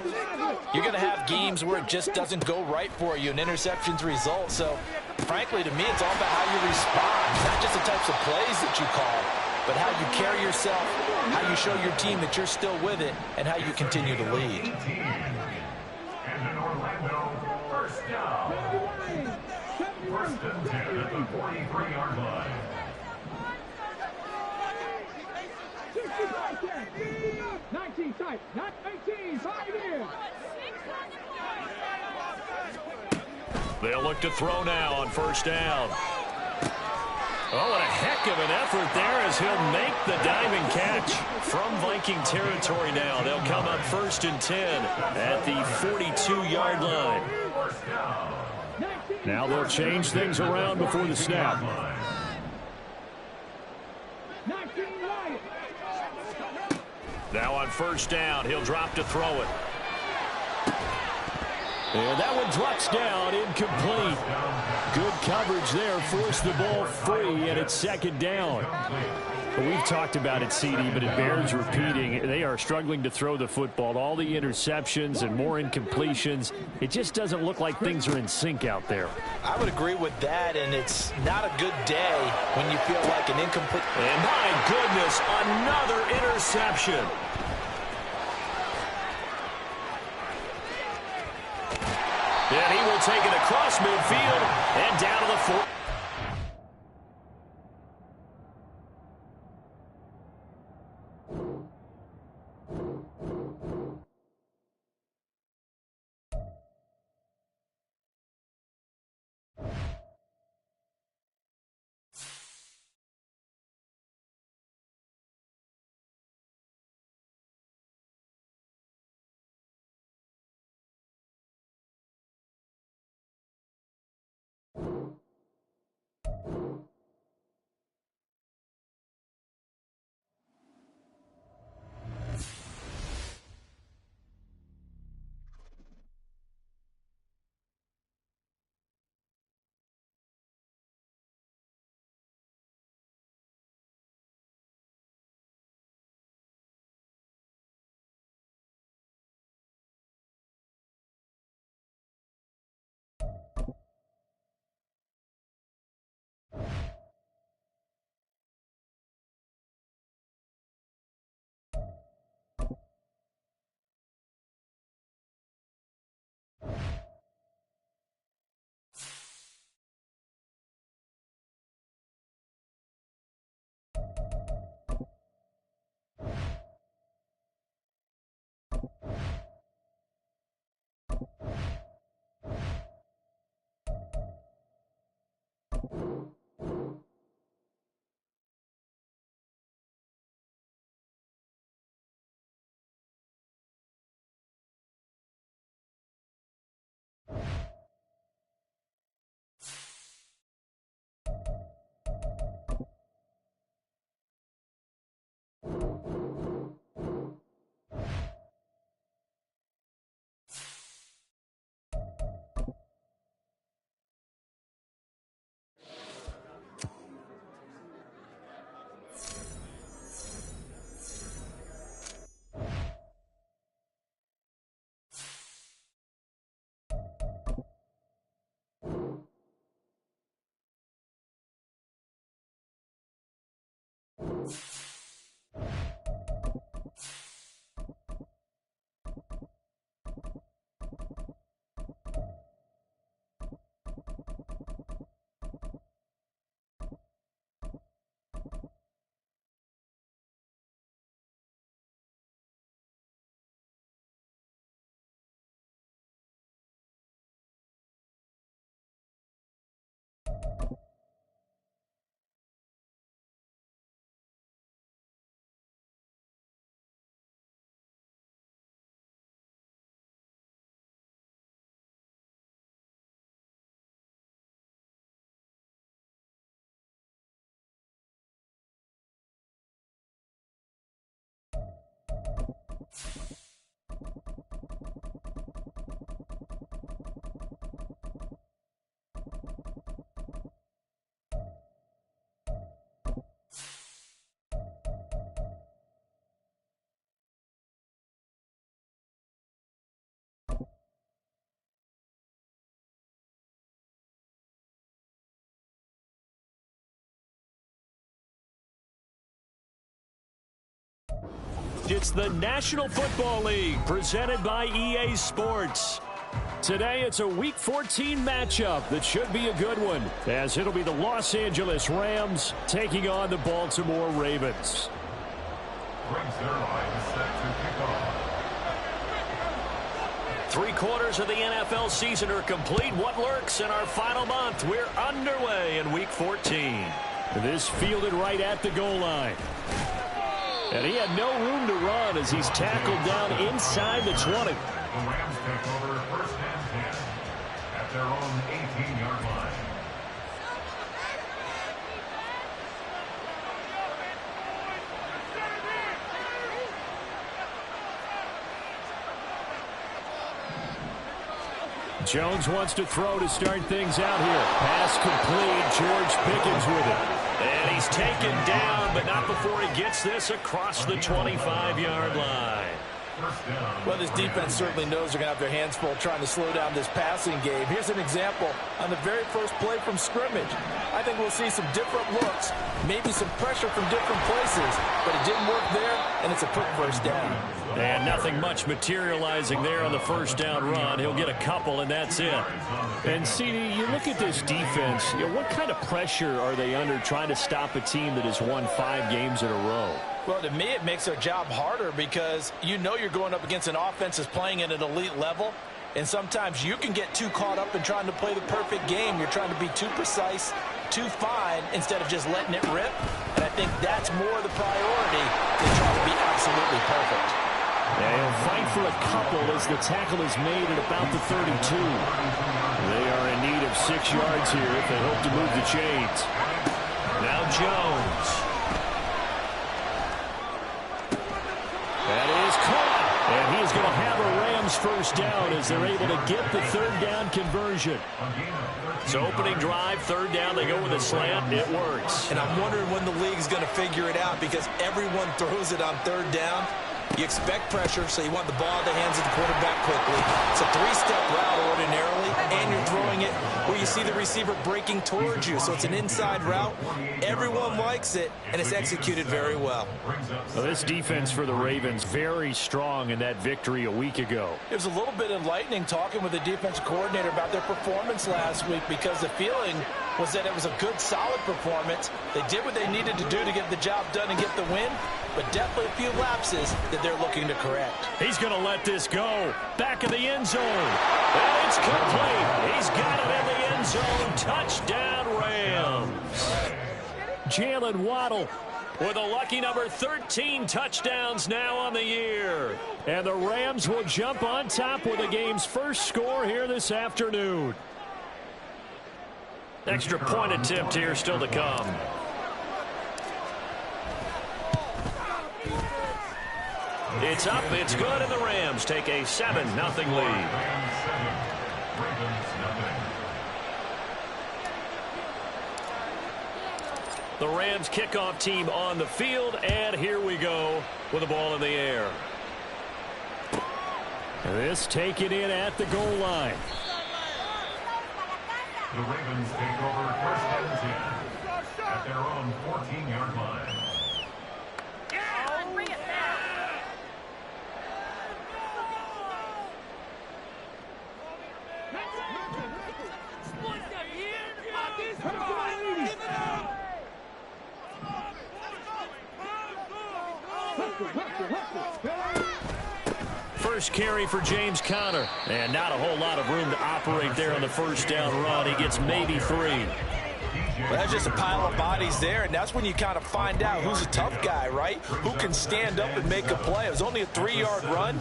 Speaker 2: you're going to have games where it just doesn't go right for you and interceptions result. So, frankly, to me, it's all about how you respond, not just the types of plays that you call, but how you carry yourself, how you show your team that you're still with it, and how you continue to lead.
Speaker 3: And in Orlando, first down. First and 10 at the 43-yard line.
Speaker 4: 19 tight, not 18, 5 years.
Speaker 1: They'll look to throw now on first down. Oh, what a heck of an effort there as he'll make the diving catch from Viking territory now. They'll come up first and 10 at the 42-yard line. Now they'll change things around before the snap. Now on first down, he'll drop to throw it. And that one drops down, incomplete. Good coverage there, forced the ball free, and it's second down. We've talked about it, CD, but it bears repeating. They are struggling to throw the football. All the interceptions and more incompletions. It just doesn't look like things are in sync out there.
Speaker 2: I would agree with that, and it's not a good day when you feel like an incomplete.
Speaker 1: And my goodness, another interception. And he will take it across midfield and down to the 4. It's the National Football League presented by EA Sports. Today it's a Week 14 matchup that should be a good one, as it'll be the Los Angeles Rams taking on the Baltimore Ravens.
Speaker 3: Brings their line set to kick off.
Speaker 1: 3/4 of the NFL season are complete. What lurks in our final month? We're underway in Week 14. This fielded right at the goal line. And he had no room to run as he's tackled down inside the 20.
Speaker 3: The Rams take over first and 10 at their own 18-yard line.
Speaker 1: Jones wants to throw to start things out here. Pass complete. George Pickens with it. And he's taken down, but not before he gets this across the 25-yard line.
Speaker 2: Well, this defense certainly knows they're going to have their hands full trying to slow down this passing game. Here's an example on the very first play from scrimmage. I think we'll see some different looks, maybe some pressure from different places, but it didn't work there, and it's a quick first down.
Speaker 1: And nothing much materializing there on the first down run. He'll get a couple, and that's it. And, CD, you look at this defense, what kind of pressure are they under trying to stop a team that has won 5 games in a row?
Speaker 2: Well, to me, it makes their job harder because you know you're going up against an offense that's playing at an elite level, and sometimes you can get too caught up in trying to play the perfect game. You're trying to be too precise, too fine, instead of just letting it rip. And I think that's more the priority than trying to be absolutely perfect.
Speaker 1: Yeah, he'll fight for a couple as the tackle is made at about the 32. They are in need of 6 yards here if they hope to move the chains. Now Jones. That is caught. And he's going to have a Rams first down as they're able to get the third down conversion. So opening drive, third down, they go with a slant. It works.
Speaker 2: And I'm wondering when the league is going to figure it out because everyone throws it on third down. You expect pressure, so you want the ball in the hands of the quarterback quickly. It's a 3-step route ordinarily, and you're throwing it where you see the receiver breaking towards you. So it's an inside route. Everyone likes it, and it's executed very well.
Speaker 1: Well, this defense for the Ravens very strong in that victory a week ago.
Speaker 2: It was a little bit enlightening talking with the defensive coordinator about their performance last week because the feeling was that it was a good, solid performance. They did what they needed to do to get the job done and get the win, but definitely a few lapses that they're looking to correct.
Speaker 1: He's going to let this go. Back of the end zone. And it's complete. He's got it in the end zone. Touchdown, Rams. Jalen Waddle with a lucky number 13 touchdowns now on the year. And the Rams will jump on top with the game's first score here this afternoon. Extra point attempt here still to come. It's up, it's good, and the Rams take a 7-0 lead. The Rams kickoff team on the field, and here we go with the ball in the air. This taken in at the goal line.
Speaker 3: The Ravens take over first and 10 at their own 14-yard line.
Speaker 5: Bring it back.
Speaker 1: First carry for James Conner. And not a whole lot of room to operate there on the first down run. He gets maybe 3.
Speaker 2: Well, that's just a pile of bodies there, and that's when you kind of find out who's a tough guy, right? Who can stand up and make a play. It was only a 3-yard run,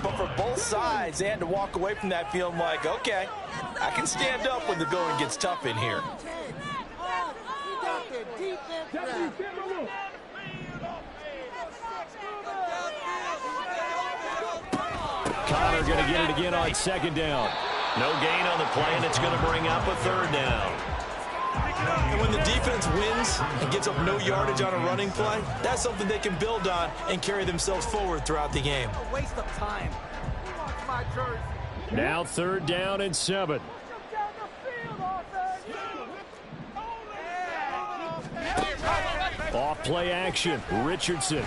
Speaker 2: but for both sides, they had to walk away from that feeling like, okay, I can stand up when the going gets tough in here.
Speaker 1: Conner going to get it again on second down. No gain on the play, and it's going to bring up a third down.
Speaker 2: And when the defense wins and gets up no yardage on a running play, that's something they can build on and carry themselves forward throughout the game.
Speaker 6: A waste of time.
Speaker 1: Now third down and 7. Off play action. Richardson.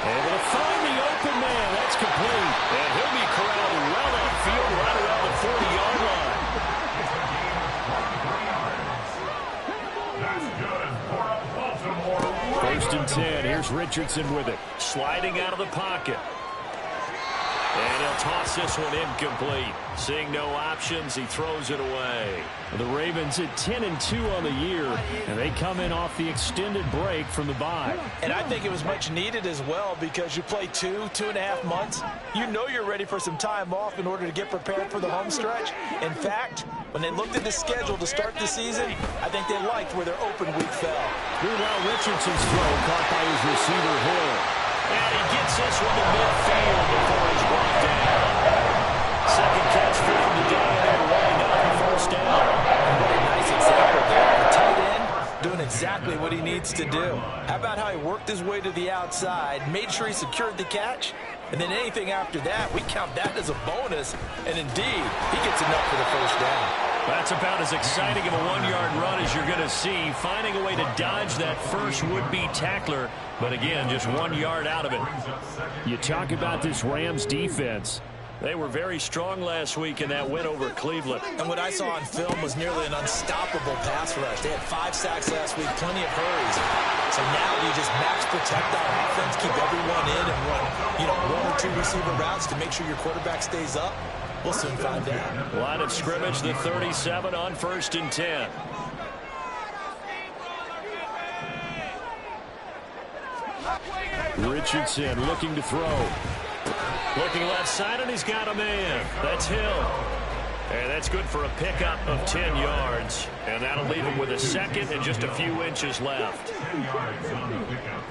Speaker 1: Able to find the open man. That's complete. And he'll be corralled well upfield right around the 40-yard line. First and 10. Here's Richardson with it. Sliding out of the pocket. And he'll toss this one incomplete. Seeing no options, he throws it away. The Ravens at 10-2 on the year, and they come in off the extended break from the bye.
Speaker 2: And I think it was much needed as well because you play 2.5 months. You know you're ready for some time off in order to get prepared for the home stretch. In fact, when they looked at the schedule to start the season, I think they liked where their open week fell.
Speaker 1: Meanwhile, Richardson's throw caught by his receiver, Hill. And he gets this one to midfield before he's brought down. Second
Speaker 2: wants to do. How about how he worked his way to the outside, made sure he secured the catch, and then anything after that, we count that as a bonus. And indeed, he gets enough for the first down.
Speaker 1: That's about as exciting of a one-yard run as you're going to see, finding a way to dodge that first would-be tackler. But again, just 1 yard out of it. You talk about this Rams defense. They were very strong last week in that win over Cleveland.
Speaker 2: And what I saw on film was nearly an unstoppable pass rush. They had 5 sacks last week, plenty of hurries. So now you just max protect on offense, keep everyone in, and run 1 or 2 receiver routes to make sure your quarterback stays up. We'll soon find out.
Speaker 1: Line of scrimmage, the 37 on 1st and 10. Richardson looking to throw. Looking left side, and he's got a man. That's Hill. And that's good for a pickup of 10 yards. And that'll leave him with a second and just a few inches left.
Speaker 3: 10 yards on the pickup.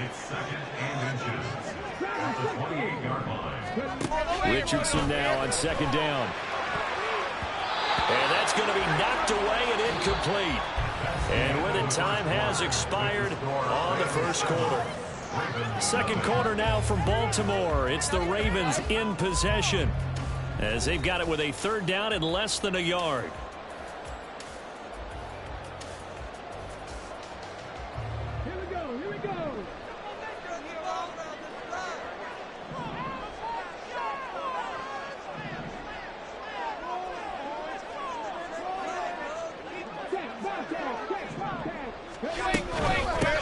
Speaker 3: It's 2nd and inches at the 28-yard line.
Speaker 1: Richardson now on 2nd down. And that's going to be knocked away and incomplete. And with it, time has expired on the first quarter. Second quarter now from Baltimore. It's the Ravens in possession as they've got it with a 3rd down and less than a yard.
Speaker 4: Here we go, here we go.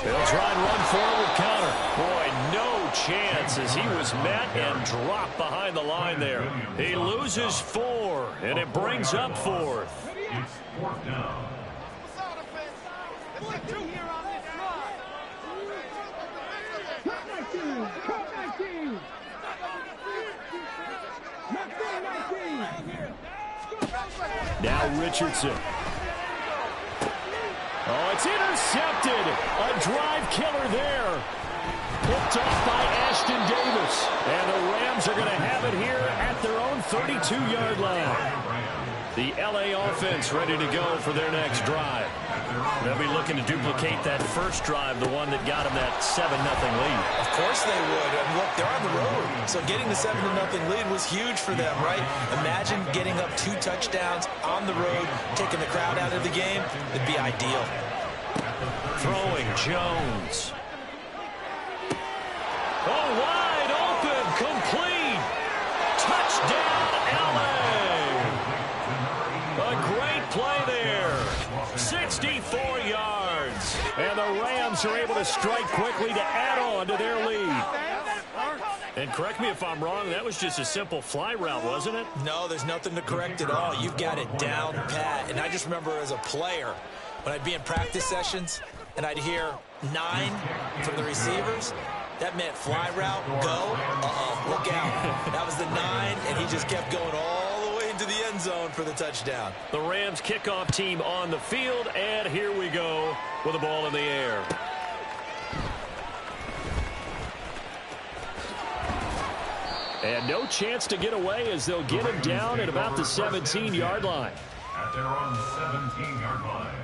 Speaker 1: They'll try and run forward counter. Boy, no chance as he was met and dropped behind the line there. He loses 4, and it brings up 4th.
Speaker 3: It's 4th down.
Speaker 1: Now Richardson. Oh, it's intercepted. A drive killer there. Picked off by Ashton Davis. And the Rams are going to have it here at their own 32-yard line. The L.A. offense ready to go for their next drive. They'll be looking to duplicate that first drive, the one that got them that 7-0 lead.
Speaker 2: Of course they would. And look, they're on the road. So getting the 7-0 lead was huge for them, right? Imagine getting up 2 touchdowns on the road, taking the crowd out of the game. It'd be ideal.
Speaker 1: Throwing Jones. Oh, wide open, complete. Touchdown, L.A. A great play there. 64 yards. And the Rams are able to strike quickly to add on to their lead. And correct me if I'm wrong, that was just a simple fly route, wasn't it?
Speaker 2: No, there's nothing to correct at all. You've got it down pat. And I just remember as a player, when I'd be in practice sessions and I'd hear 9 from the receivers, that meant fly route, go, look out. That was the 9, and he just kept going all the way into the end zone for the touchdown.
Speaker 1: The Rams kickoff team on the field, and here we go with the ball in the air. And no chance to get away as they'll get him down at about the 17-yard line.
Speaker 3: At their own 17-yard line.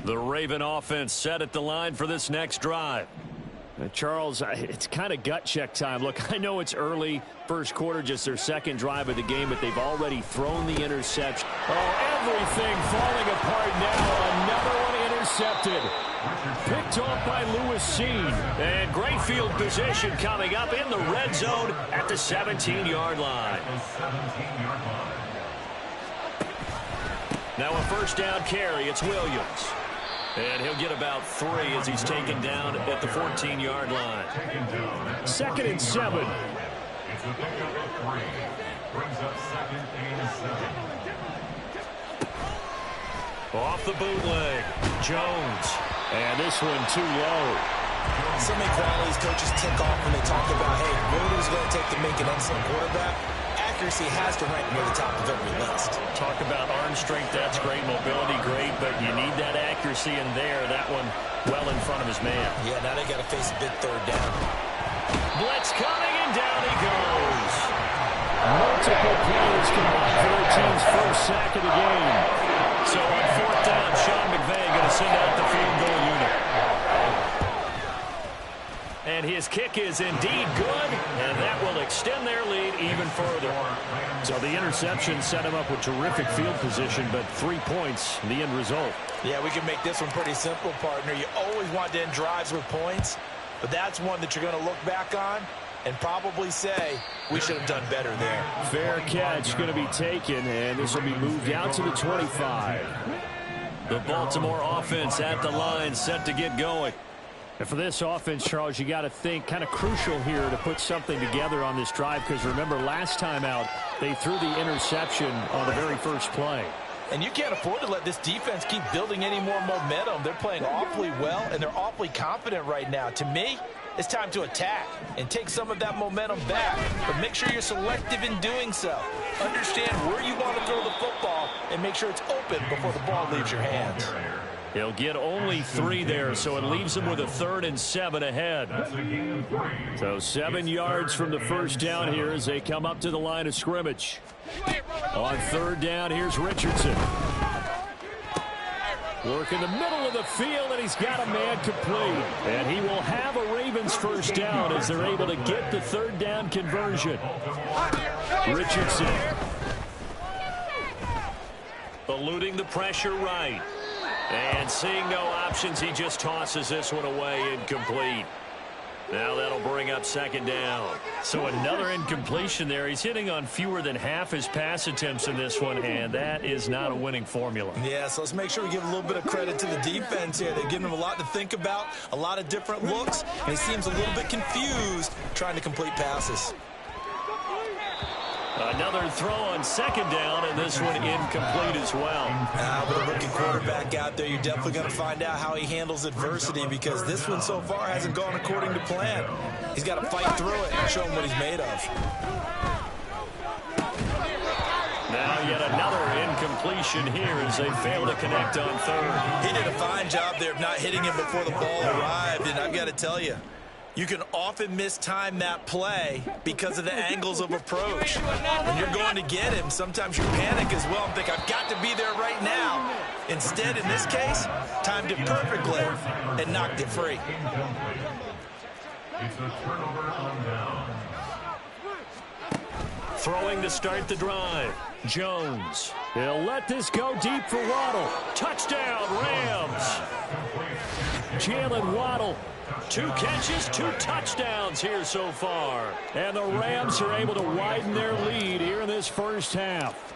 Speaker 1: The Raven offense set at the line for this next drive. Charles, it's kind of gut check time. Look, I know it's early, first quarter, just their second drive of the game, but they've already thrown the interception. Oh, everything falling apart now. Another one intercepted. Picked off by Lewis Seen. And great field position coming up in the red zone at the 17-yard line. Now a first down carry. It's Williams. And he'll get about 3 as he's taken down at the 14-yard line. 2nd and 7.
Speaker 3: It's a pickup of 3. Brings up 2nd and 7.
Speaker 1: Off the bootleg. Jones. And this one too low.
Speaker 2: So many qualities coaches tick off when they talk about, hey, what is it going to take to make an excellent quarterback? Accuracy has to rank near the top of every list.
Speaker 1: Talk about arm strength, that's great. Mobility, great, but you need that accuracy in there. That one well in front of his man.
Speaker 2: Yeah, now they got to face a big 3rd down.
Speaker 1: Blitz coming, and down he goes. Multiple players combined for their team's first sack of the game. So on 4th down, Sean McVay going to send out the field goal unit. And his kick is indeed good, and that will extend their lead even further. So the interception set him up with terrific field position, but 3 points, the end result.
Speaker 2: Yeah, we can make this one pretty simple, partner. You always want to end drives with points, but that's one that you're going to look back on and probably say, we should have done better there.
Speaker 1: Fair catch going to be taken, and this will be moved out to the 25. The Baltimore offense at the line, set to get going. And for this offense, Charles, you got to think kind of crucial here to put something together on this drive, because remember, last time out, they threw the interception on the very first play.
Speaker 2: And you can't afford to let this defense keep building any more momentum. They're playing awfully well, and they're awfully confident right now. To me, it's time to attack and take some of that momentum back, but make sure you're selective in doing so. Understand where you want to throw the football and make sure it's open before the ball leaves your hands.
Speaker 1: He'll get only 3 there, so it leaves him with a 3rd and 7 ahead. So 7 yards from the first down here as they come up to the line of scrimmage. On 3rd down, here's Richardson. Work in the middle of the field, and he's got a man complete. And he will have a Ravens first down as they're able to get the 3rd down conversion. Richardson. Eluding the pressure right. And seeing no options, he just tosses this one away, incomplete. Now that'll bring up 2nd down. So another incompletion there. He's hitting on fewer than half his pass attempts in this one, and that is not a winning formula.
Speaker 2: Yeah, so let's make sure we give a little bit of credit to the defense here. They've given him a lot to think about, a lot of different looks, and he seems a little bit confused trying to complete passes.
Speaker 1: Another throw on 2nd down, and this one incomplete as well.
Speaker 2: With a rookie quarterback out there, you're definitely going to find out how he handles adversity, because this one so far hasn't gone according to plan. He's got to fight through it and show him what he's made of.
Speaker 1: Now yet another incompletion here as they fail to connect on 3rd.
Speaker 2: He did a fine job there of not hitting him before the ball arrived, and I've got to tell you, you can often mistime that play because of the angles of approach. When you're going to get him, sometimes you panic as well and think, I've got to be there right now. Instead, in this case, timed it perfectly and knocked it free.
Speaker 3: It's a turnover on down.
Speaker 1: Throwing to start the drive. Jones. He'll let this go deep for Waddle. Touchdown, Rams. Jalen Waddle. 2 catches, 2 touchdowns here so far. And the Rams are able to widen their lead here in this first half.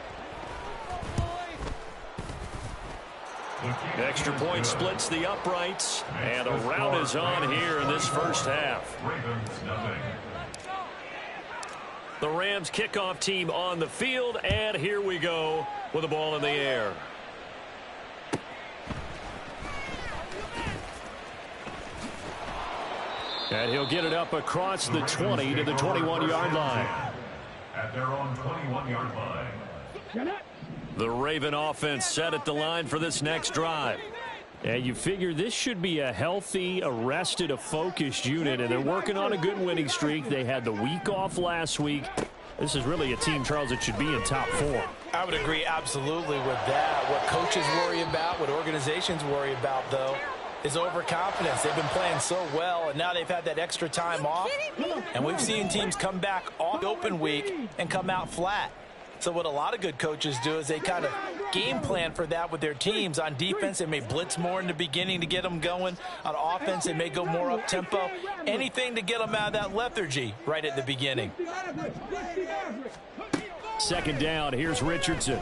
Speaker 1: Extra point splits the uprights, and a rout is on here in this first half. The Rams kickoff team on the field, and here we go with the ball in the air. And he'll get it up across the 20 to the 21-yard line.
Speaker 3: At their own 21-yard line.
Speaker 1: The Raven offense set at the line for this next drive. And you figure this should be a healthy, arrested, a focused unit, and they're working on a good winning streak. They had the week off last week. This is really a team, Charles, that should be in top form.
Speaker 2: I would agree absolutely with that. What coaches worry about, what organizations worry about, though, is overconfidence. They've been playing so well, and now they've had that extra time off. And we've seen teams come back off the open week and come out flat. So what a lot of good coaches do is they kind of game plan for that with their teams. On defense, they may blitz more in the beginning to get them going. On offense, they may go more up-tempo. Anything to get them out of that lethargy right at the beginning.
Speaker 1: 2nd down, here's Richardson.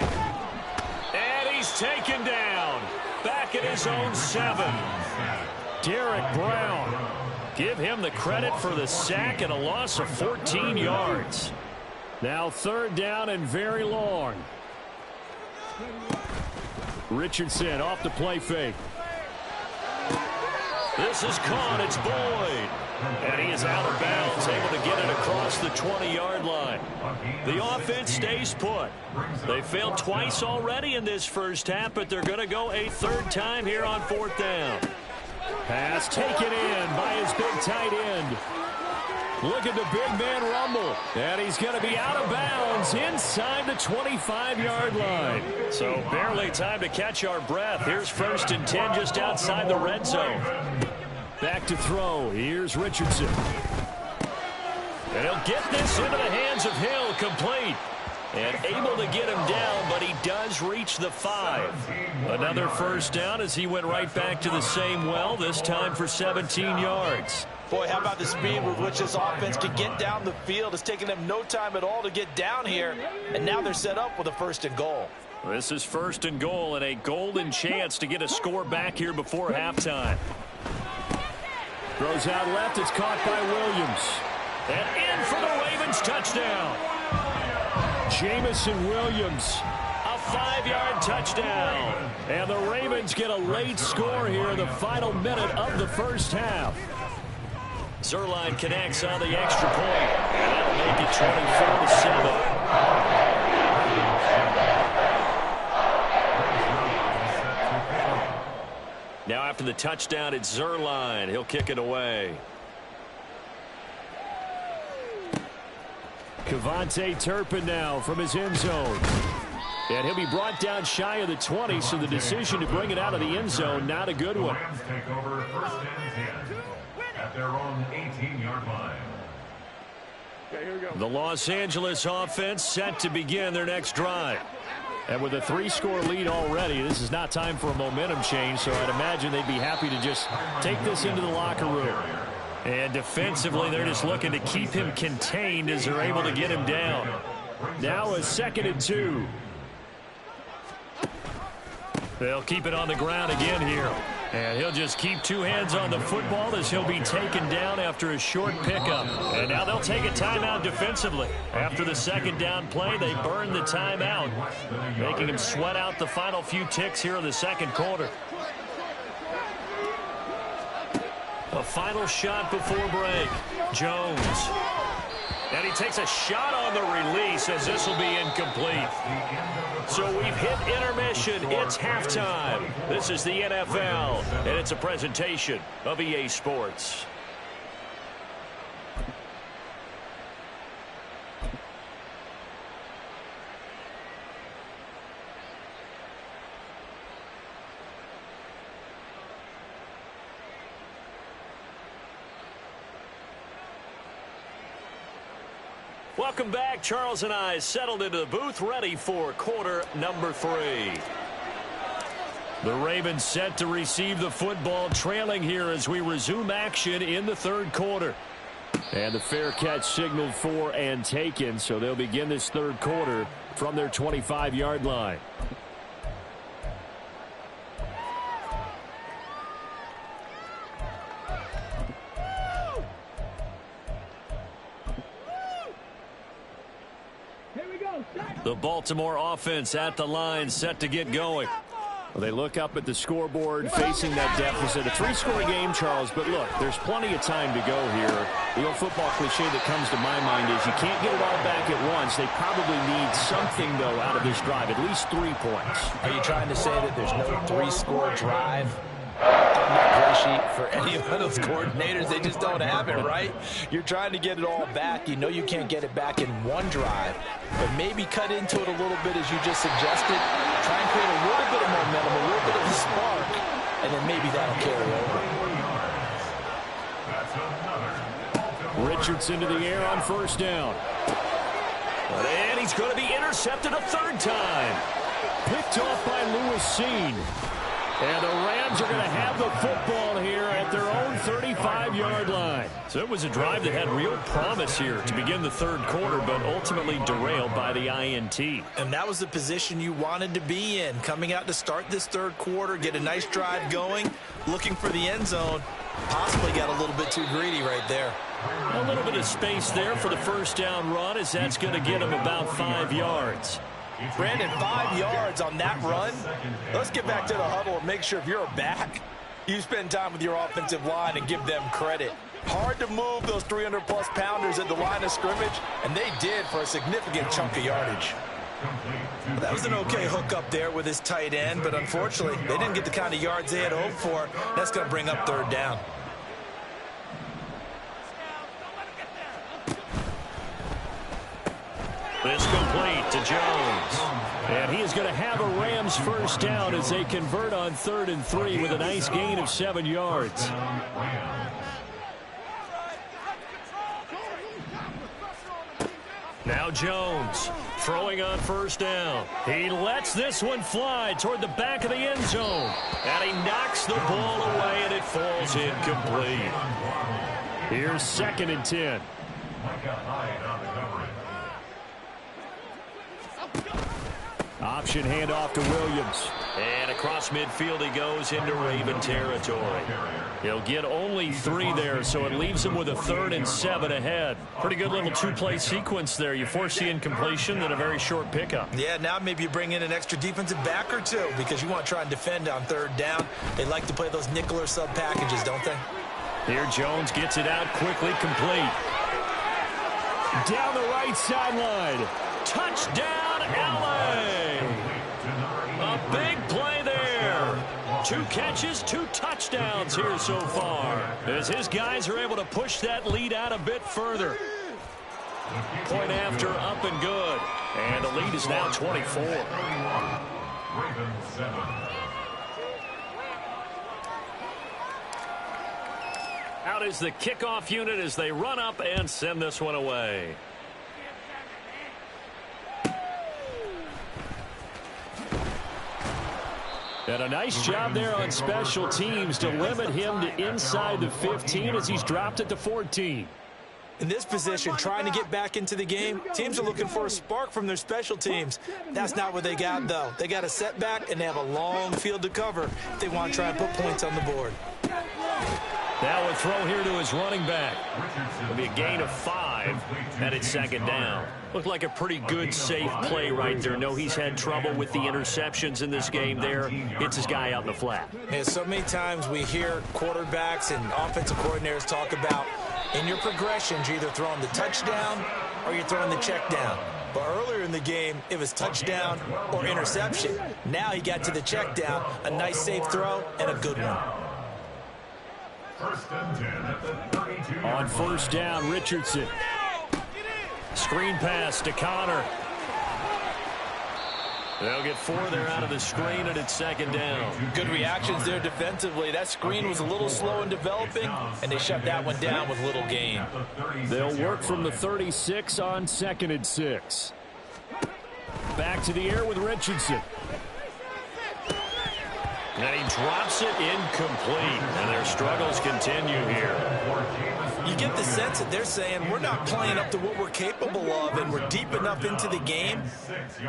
Speaker 1: And he's taken down. Back at his own 7. Derek Brown. Give him the credit for the sack and a loss of 14 yards. Now 3rd down and very long. Richardson off the play fake. This is caught. It's Boyd. And he is out of bounds, able to get it across the 20-yard line. The offense stays put. They failed twice already in this first half, but they're going to go a 3rd time here on 4th down. Pass taken in by his big tight end. Look at the big man rumble. And he's going to be out of bounds inside the 25-yard line. So barely time to catch our breath. Here's 1st and 10 just outside the red zone. Back to throw. Here's Richardson. And he'll get this into the hands of Hill, complete. And able to get him down, but he does reach the 5. Another 1st down as he went right back to the same well, this time for 17 yards.
Speaker 2: Boy, how about the speed with which this offense can get down the field? It's taken them no time at all to get down here, and now they're set up with a 1st and goal.
Speaker 1: This is 1st and goal and a golden chance to get a score back here before halftime. Throws out left. It's caught by Williams. And in for the Ravens touchdown. Jamison Williams, a 5-yard touchdown. And the Ravens get a late score here in the final minute of the 1st half. Zerline connects on the extra point. And that'll make it 24-7. Now after the touchdown, it's Zerline. He'll kick it away. Kevontae Turpin now from his end zone. And he'll be brought down shy of the 20, so the decision to bring it out of the end zone, not a good one.
Speaker 3: Rams take over 1st and 10 at their own 18-yard line.
Speaker 4: Okay, here we go.
Speaker 1: The Los Angeles offense set to begin their next drive. And with a 3-score lead already, this is not time for a momentum change, so I'd imagine they'd be happy to just take this into the locker room. And defensively, they're just looking to keep him contained as they're able to get him down. Now a 2nd and 2. They'll keep it on the ground again here. And he'll just keep 2 hands on the football as he'll be taken down after a short pickup. And now they'll take a timeout defensively. After the 2nd down play, they burn the timeout, making him sweat out the final few ticks here in the 2nd quarter. A final shot before break. Jones. And he takes a shot on the release as this will be incomplete. So we've hit intermission. It's halftime. This is the NFL, and it's a presentation of EA Sports. Welcome back. Charles and I settled into the booth, ready for quarter number 3. The Ravens set to receive the football, trailing here as we resume action in the 3rd quarter. And the fair catch signaled for and taken, so they'll begin this 3rd quarter from their 25-yard line. The Baltimore offense at the line, set to get going. Well, they look up at the scoreboard, facing that deficit. A 3-score game, Charles, but look, there's plenty of time to go here. The old football cliche that comes to my mind is you can't get it all back at once. They probably need something, though, out of this drive, at least 3 points.
Speaker 2: Are you trying to say that there's no 3-score drive on that play sheet for any of those coordinators? They just don't have it, right? You're trying to get it all back. You know you can't get it back in one drive, but maybe cut into it a little bit as you just suggested. Try and create a little bit of momentum, a little bit of a spark, and then maybe that'll carry over.
Speaker 1: Richardson to the air on 1st down. And he's going to be intercepted a 3rd time. Picked off by Lewis Seen. And the Rams are going to have the football here at their own 35-yard line. So it was a drive that had real promise here to begin the 3rd quarter, but ultimately derailed by the INT.
Speaker 2: And that was the position you wanted to be in, coming out to start this 3rd quarter, get a nice drive going, looking for the end zone. Possibly got a little bit too greedy right there.
Speaker 1: A little bit of space there for the 1st down run, as that's going to get him about 5 yards.
Speaker 2: Brandon, 5 yards on that run. Let's get back to the huddle and make sure if you're a back, you spend time with your offensive line and give them credit. Hard to move those 300-plus pounders at the line of scrimmage, and they did for a significant chunk of yardage. Well, that was an okay hook up there with his tight end, but unfortunately, they didn't get the kind of yards they had hoped for. That's going to bring up 3rd down.
Speaker 1: This complete to Jones. And he is going to have a Rams first down as they convert on 3rd and 3 with a nice gain of 7 yards. Now Jones throwing on first down. He lets this one fly toward the back of the end zone. And he knocks the ball away, and it falls incomplete. Here's 2nd and 10. Option handoff to Williams. And across midfield he goes into Raven territory. He'll get only 3 there, so it leaves him with a 3rd and 7 ahead. Pretty good little 2-play sequence there. You force the incompletion, then a very short pickup.
Speaker 2: Yeah, now maybe you bring in an extra defensive back or two because you want to try and defend on 3rd down. They like to play those nickel or sub packages, don't they?
Speaker 1: Here Jones gets it out quickly, complete. Down the right sideline. Touchdown, LA! A big play there. 2 catches, 2 touchdowns here so far, as his guys are able to push that lead out a bit further. Point after, up and good. And the lead is now 24. Out is the kickoff unit as they run up and send this one away. And a nice job there on special teams to limit him to inside the 15 as he's dropped it to 14.
Speaker 2: In this position, trying to get back into the game, teams are looking for a spark from their special teams. That's not what they got, though. They got a setback, and they have a long field to cover if they want to try and put points on the board.
Speaker 1: Now a throw here to his running back. It'll be a gain of 5, and it's 2nd down. Looked like a pretty good, safe play right there. No, he's had trouble with the interceptions in this game there. Hits his guy out in the flat.
Speaker 2: And so many times we hear quarterbacks and offensive coordinators talk about in your progressions, you're either throwing the touchdown or you're throwing the check down. But earlier in the game, it was touchdown or interception. Now he got to the check down, a nice safe throw, and a good one.
Speaker 1: On first down, Richardson. Screen pass to Connor. They'll get 4 there out of the screen, and it's 2nd down.
Speaker 2: Good reactions there defensively. That screen was a little slow in developing, and they shut that one down with little gain.
Speaker 1: They'll work from the 36 on 2nd and 6. Back to the air with Richardson. And he drops it incomplete, and their struggles continue here.
Speaker 2: You get the sense that they're saying we're not playing up to what we're capable of, and we're deep enough into the game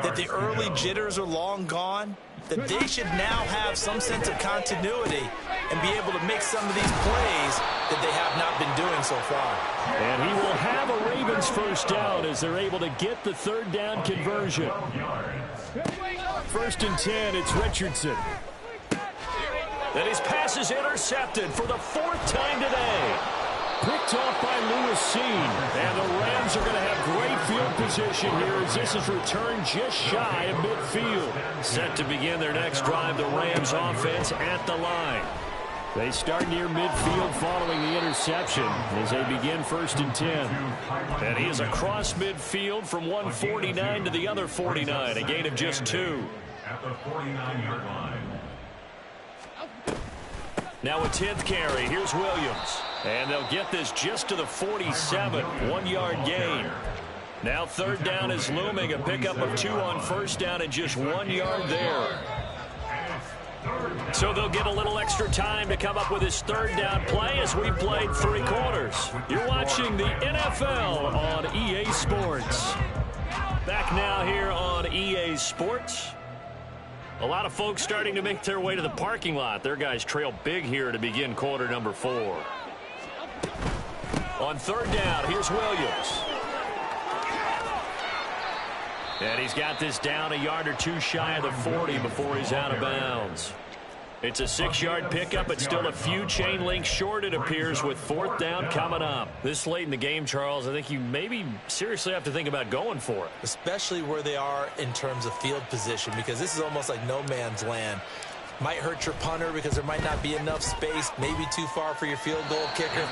Speaker 2: that the early jitters are long gone, that they should now have some sense of continuity and be able to make some of these plays that they have not been doing so far.
Speaker 1: And he will have a Ravens first down as they're able to get the 3rd down conversion. 1st and 10, it's Richardson. And his pass is intercepted for the 4th time today. Picked off by Lewis Seen. And the Rams are going to have great field position here as this is returned just shy of midfield. Set to begin their next drive, the Rams offense at the line. They start near midfield following the interception as they begin 1st and 10. And he is across midfield from one 49 to the other 49, a gain of just 2.
Speaker 3: At the 49-yard line.
Speaker 1: Now a 10th carry. Here's Williams. And they'll get this just to the 47. 1-yard gain. Now 3rd down is looming. A pickup of 2 on first down and just 1 yard there. So they'll get a little extra time to come up with his 3rd down play as we played 3 quarters. You're watching the NFL on EA Sports. Back now here on EA Sports. A lot of folks starting to make their way to the parking lot. Their guys trail big here to begin quarter number 4. On 3rd down, here's Williams. And he's got this down a yard or 2 shy of the 40 before he's out of bounds. It's a 6-yard pickup, but still a few chain links short, it appears, with 4th down coming up. This late in the game, Charles, I think you maybe seriously have to think about going for it.
Speaker 2: Especially where they are in terms of field position, because this is almost like no man's land. Might hurt your punter because there might not be enough space, maybe too far for your field goal kicker.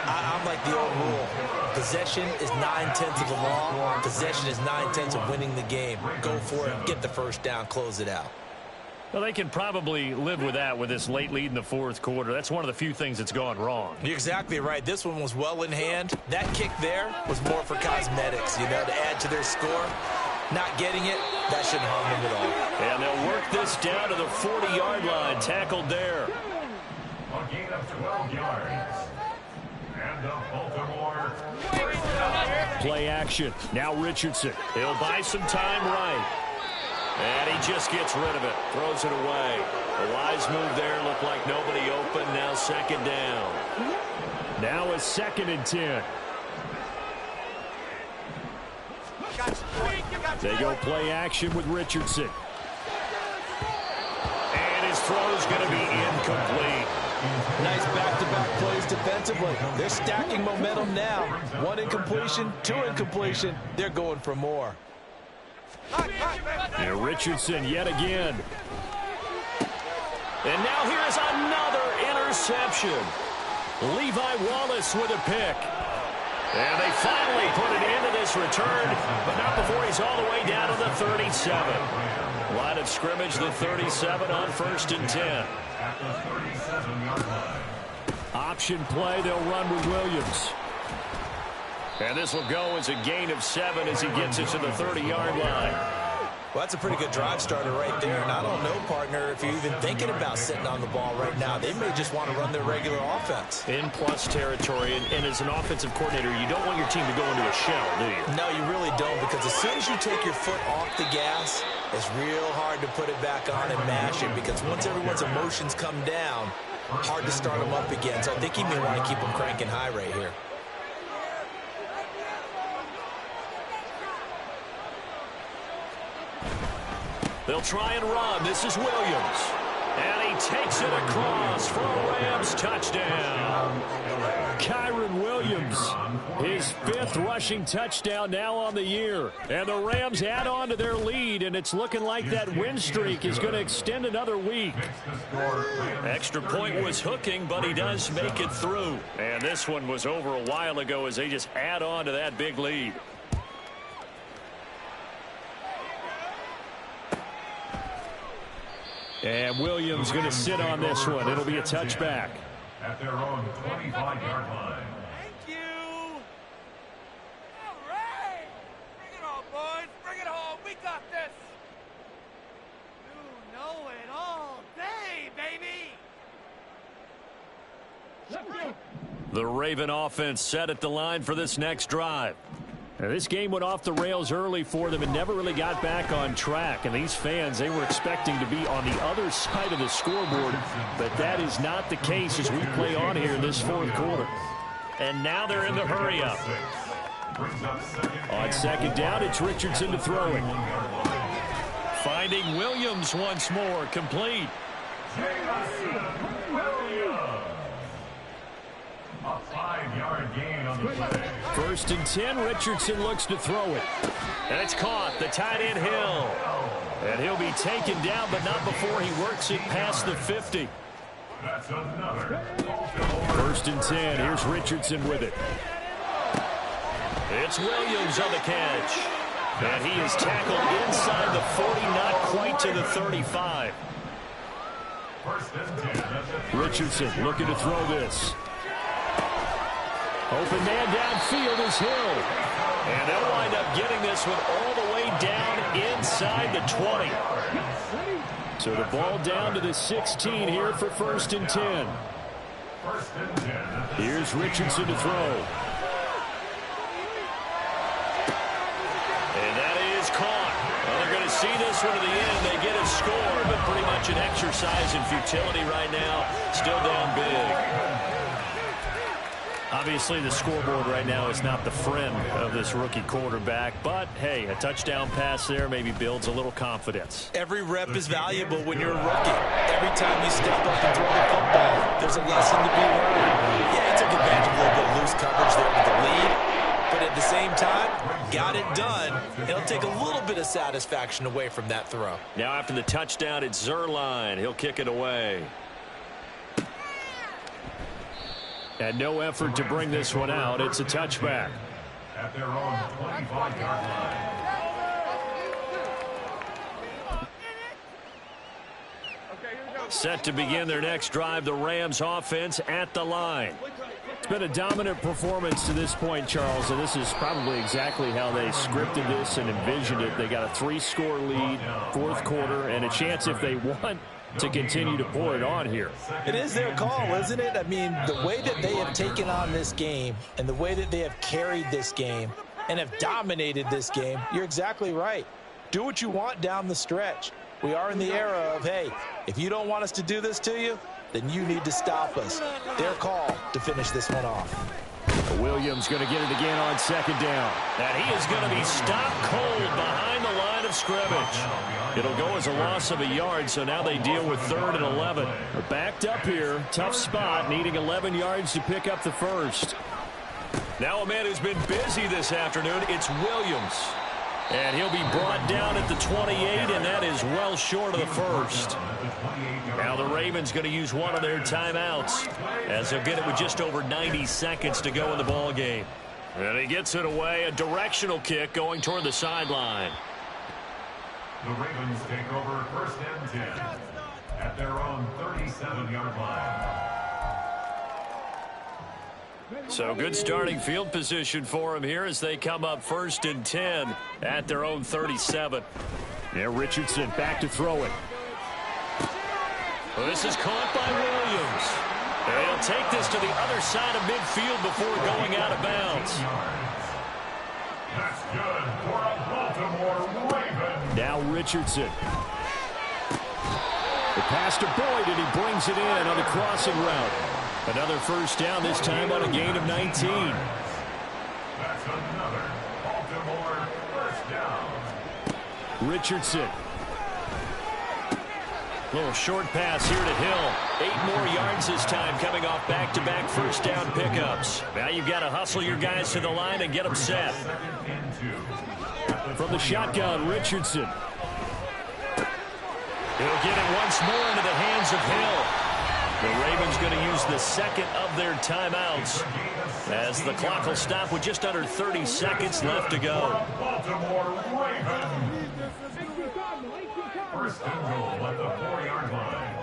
Speaker 2: I'm like the old rule. Possession is 9/10 of the law. Possession is 9/10 of winning the game. Go for it, get the first down, close it out.
Speaker 1: Well, they can probably live with that with this late lead in the fourth quarter. That's one of the few things that's gone wrong.
Speaker 2: You're exactly right. This one was well in hand. That kick there was more for cosmetics, you know, to add to their score. Not getting it, that shouldn't harm them at all.
Speaker 1: And they'll work this down to the 40-yard line. Tackled there.
Speaker 3: A gain of 12 yards. And the Baltimore first down.
Speaker 1: Play action. Now Richardson. He'll buy some time right. And he just gets rid of it. Throws it away. A wise move there. Looked like nobody open. Now second down. Now a 2nd and 10. They go play action with Richardson. And his throw's going to be incomplete.
Speaker 2: Nice back-to-back plays defensively. They're stacking momentum now. 1 incompletion, 2 incompletion. They're going for more.
Speaker 1: Here Richardson yet again. And now here's another interception. Levi Wallace with a pick. And they finally put it into this return, but not before he's all the way down to the 37. Line of scrimmage, the 37 on 1st and 10.
Speaker 3: At the 37-yard line.
Speaker 1: Option play, they'll run with Williams. And this will go as a gain of 7 as he gets it to the 30-yard line.
Speaker 2: Well, that's a pretty good drive starter right there. And I don't know, partner, if you're even thinking about sitting on the ball right now. They may just want to run their regular offense.
Speaker 1: In plus territory, and as an offensive coordinator, you don't want your team to go into a shell, do you?
Speaker 2: No, you really don't, because as soon as you take your foot off the gas, it's real hard to put it back on and mash it, because once everyone's emotions come down, hard to start them up again. So I think he may want to keep them cranking high right here.
Speaker 1: They'll try and run. This is Williams. And he takes it across for a Rams touchdown. Kyron Williams, his 5th rushing touchdown now on the year. And the Rams add on to their lead, and it's looking like that win streak is going to extend another week. Extra point was hooking, but he does make it through. And this one was over a while ago as they just add on to that big lead. And Williams going to sit on this one. It'll be a touchback.
Speaker 3: At their own 25-yard line.
Speaker 5: Thank you. All right. Bring it on, boys. Bring it home. We got this. You know it all day, baby.
Speaker 1: The Raven offense set at the line for this next drive. Now, this game went off the rails early for them and never really got back on track. And these fans, they were expecting to be on the other side of the scoreboard. But that is not the case as we play on here in this fourth quarter. And now they're in the hurry-up. On second down, it's Richardson to throw it. Finding Williams once more, complete.
Speaker 3: A 5-yard gain on the play.
Speaker 1: 1st and 10, Richardson looks to throw it. And it's caught, the tight end Hill. And he'll be taken down, but not before he works it past the 50.
Speaker 3: That's another.
Speaker 1: 1st and 10, here's Richardson with it. It's Williams on the catch. And he is tackled inside the 40, not quite to the 35.
Speaker 3: 1st and 10.
Speaker 1: Richardson looking to throw this. Open man downfield is Hill. And they'll wind up getting this one all the way down inside the 20. So the ball down to the 16 here for 1st and 10.
Speaker 3: 1st and 10.
Speaker 1: Here's Richardson to throw. And that is caught. Well, they're going to see this one to the end. They get a score, but pretty much an exercise in futility right now. Still down big. Obviously, the scoreboard right now is not the friend of this rookie quarterback. But, hey, a touchdown pass there maybe builds a little confidence.
Speaker 2: Every rep is valuable when you're a rookie. Every time you step up and throw the football, there's a lesson to be learned. Yeah, he took advantage of a little bit of loose coverage there with the lead. But at the same time, got it done. It'll take a little bit of satisfaction away from that throw.
Speaker 1: Now after the touchdown, it's Zerline. He'll kick it away. And no effort to bring this one out. It's a touchback.
Speaker 3: At their own 25-yard line.
Speaker 1: Set to begin their next drive, the Rams offense at the line. It's been a dominant performance to this point, Charles, and this is probably exactly how they scripted this and envisioned it. They got a 3-score lead, fourth quarter, and a chance if they want to continue to pour it on here.
Speaker 2: It is their call, isn't it? I mean, the way that they have taken on this game and the way that they have carried this game and have dominated this game, you're exactly right. Do what you want down the stretch. We are in the era of, hey, if you don't want us to do this to you, then you need to stop us. Their call to finish this one off.
Speaker 1: Williams going to get it again on second down. And he is going to be stopped cold behind the line of scrimmage. It'll go as a loss of a yard, so now they deal with 3rd and 11. They're backed up here. Tough spot, needing 11 yards to pick up the first. Now a man who's been busy this afternoon, it's Williams. And he'll be brought down at the 28, and that is well short of the first. Now the Ravens going to use one of their timeouts as they'll get it with just over 90 seconds to go in the ball game. And he gets it away, a directional kick going toward the sideline.
Speaker 3: The Ravens take over 1st and 10 at their own 37-yard line.
Speaker 1: So good starting field position for him here as they come up 1st and 10 at their own 37. Yeah, Richardson back to throw it. Well, this is caught by Williams. And he'll take this to the other side of midfield before going out of bounds.
Speaker 3: That's good for a Baltimore Raven.
Speaker 1: Now Richardson. The pass to Boyd, and he brings it in on the crossing route. Another first down, this time on a gain of 19.
Speaker 3: That's another Baltimore first down.
Speaker 1: Richardson. Little short pass here to Hill. 8 more yards this time, coming off back-to-back first down pickups. Now you've got to hustle your guys to the line and get them set. From the shotgun, Richardson. He'll get it once more into the hands of Hill. The Ravens going to use the second of their timeouts as the clock will stop with just under 30 seconds left to go.
Speaker 3: Baltimore Ravens. First and goal at the 4-yard line.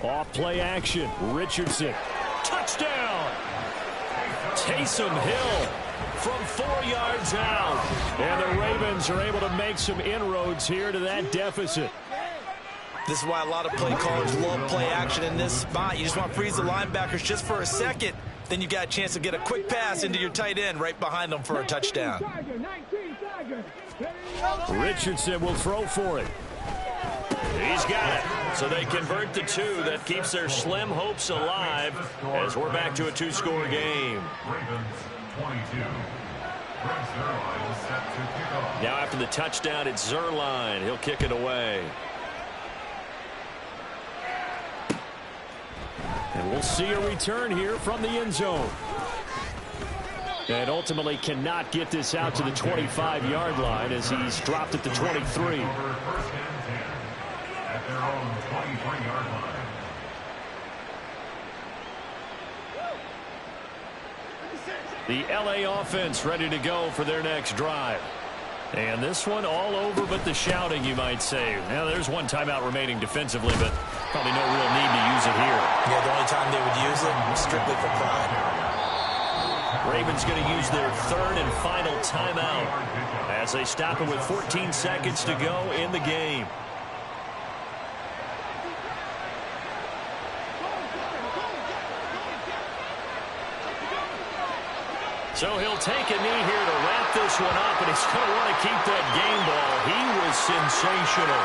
Speaker 1: Off play action. Richardson. Touchdown. Taysom Hill from 4 yards out. And the Ravens are able to make some inroads here to that deficit.
Speaker 2: This is why a lot of play callers love play action in this spot. You just want to freeze the linebackers just for a second. Then you got a chance to get a quick pass into your tight end right behind them for a touchdown.
Speaker 1: Richardson will throw for it. He's got it. So they convert the 2. That keeps their slim hopes alive as we're back to a 2-score game.
Speaker 3: Ravens 22. Zerline is set to kick off.
Speaker 1: Now after the touchdown, it's Zerline. He'll kick it away. And we'll see a return here from the end zone. And ultimately cannot get this out to the 25-yard line as he's dropped at the 23.
Speaker 3: First and 10 at their own 23-yard line.
Speaker 1: The LA offense ready to go for their next drive. And this one all over but the shouting, you might say. Now, there's one timeout remaining defensively, but probably no real need to use it here.
Speaker 2: Yeah, the only time they would use it, strictly for pride.
Speaker 1: Ravens going to use their 3rd and final timeout as they stop it with 14 seconds to go in the game. So he'll take a knee here to wrap this one up, and he's going to want to keep that game ball. He was sensational.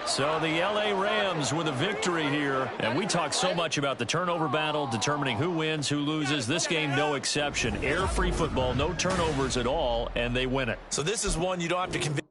Speaker 1: So the LA Rams with a victory here. And we talk so much about the turnover battle, determining who wins, who loses. This game, no exception. Air-free football, no turnovers at all, and they win it.
Speaker 2: So this is one you don't have to convince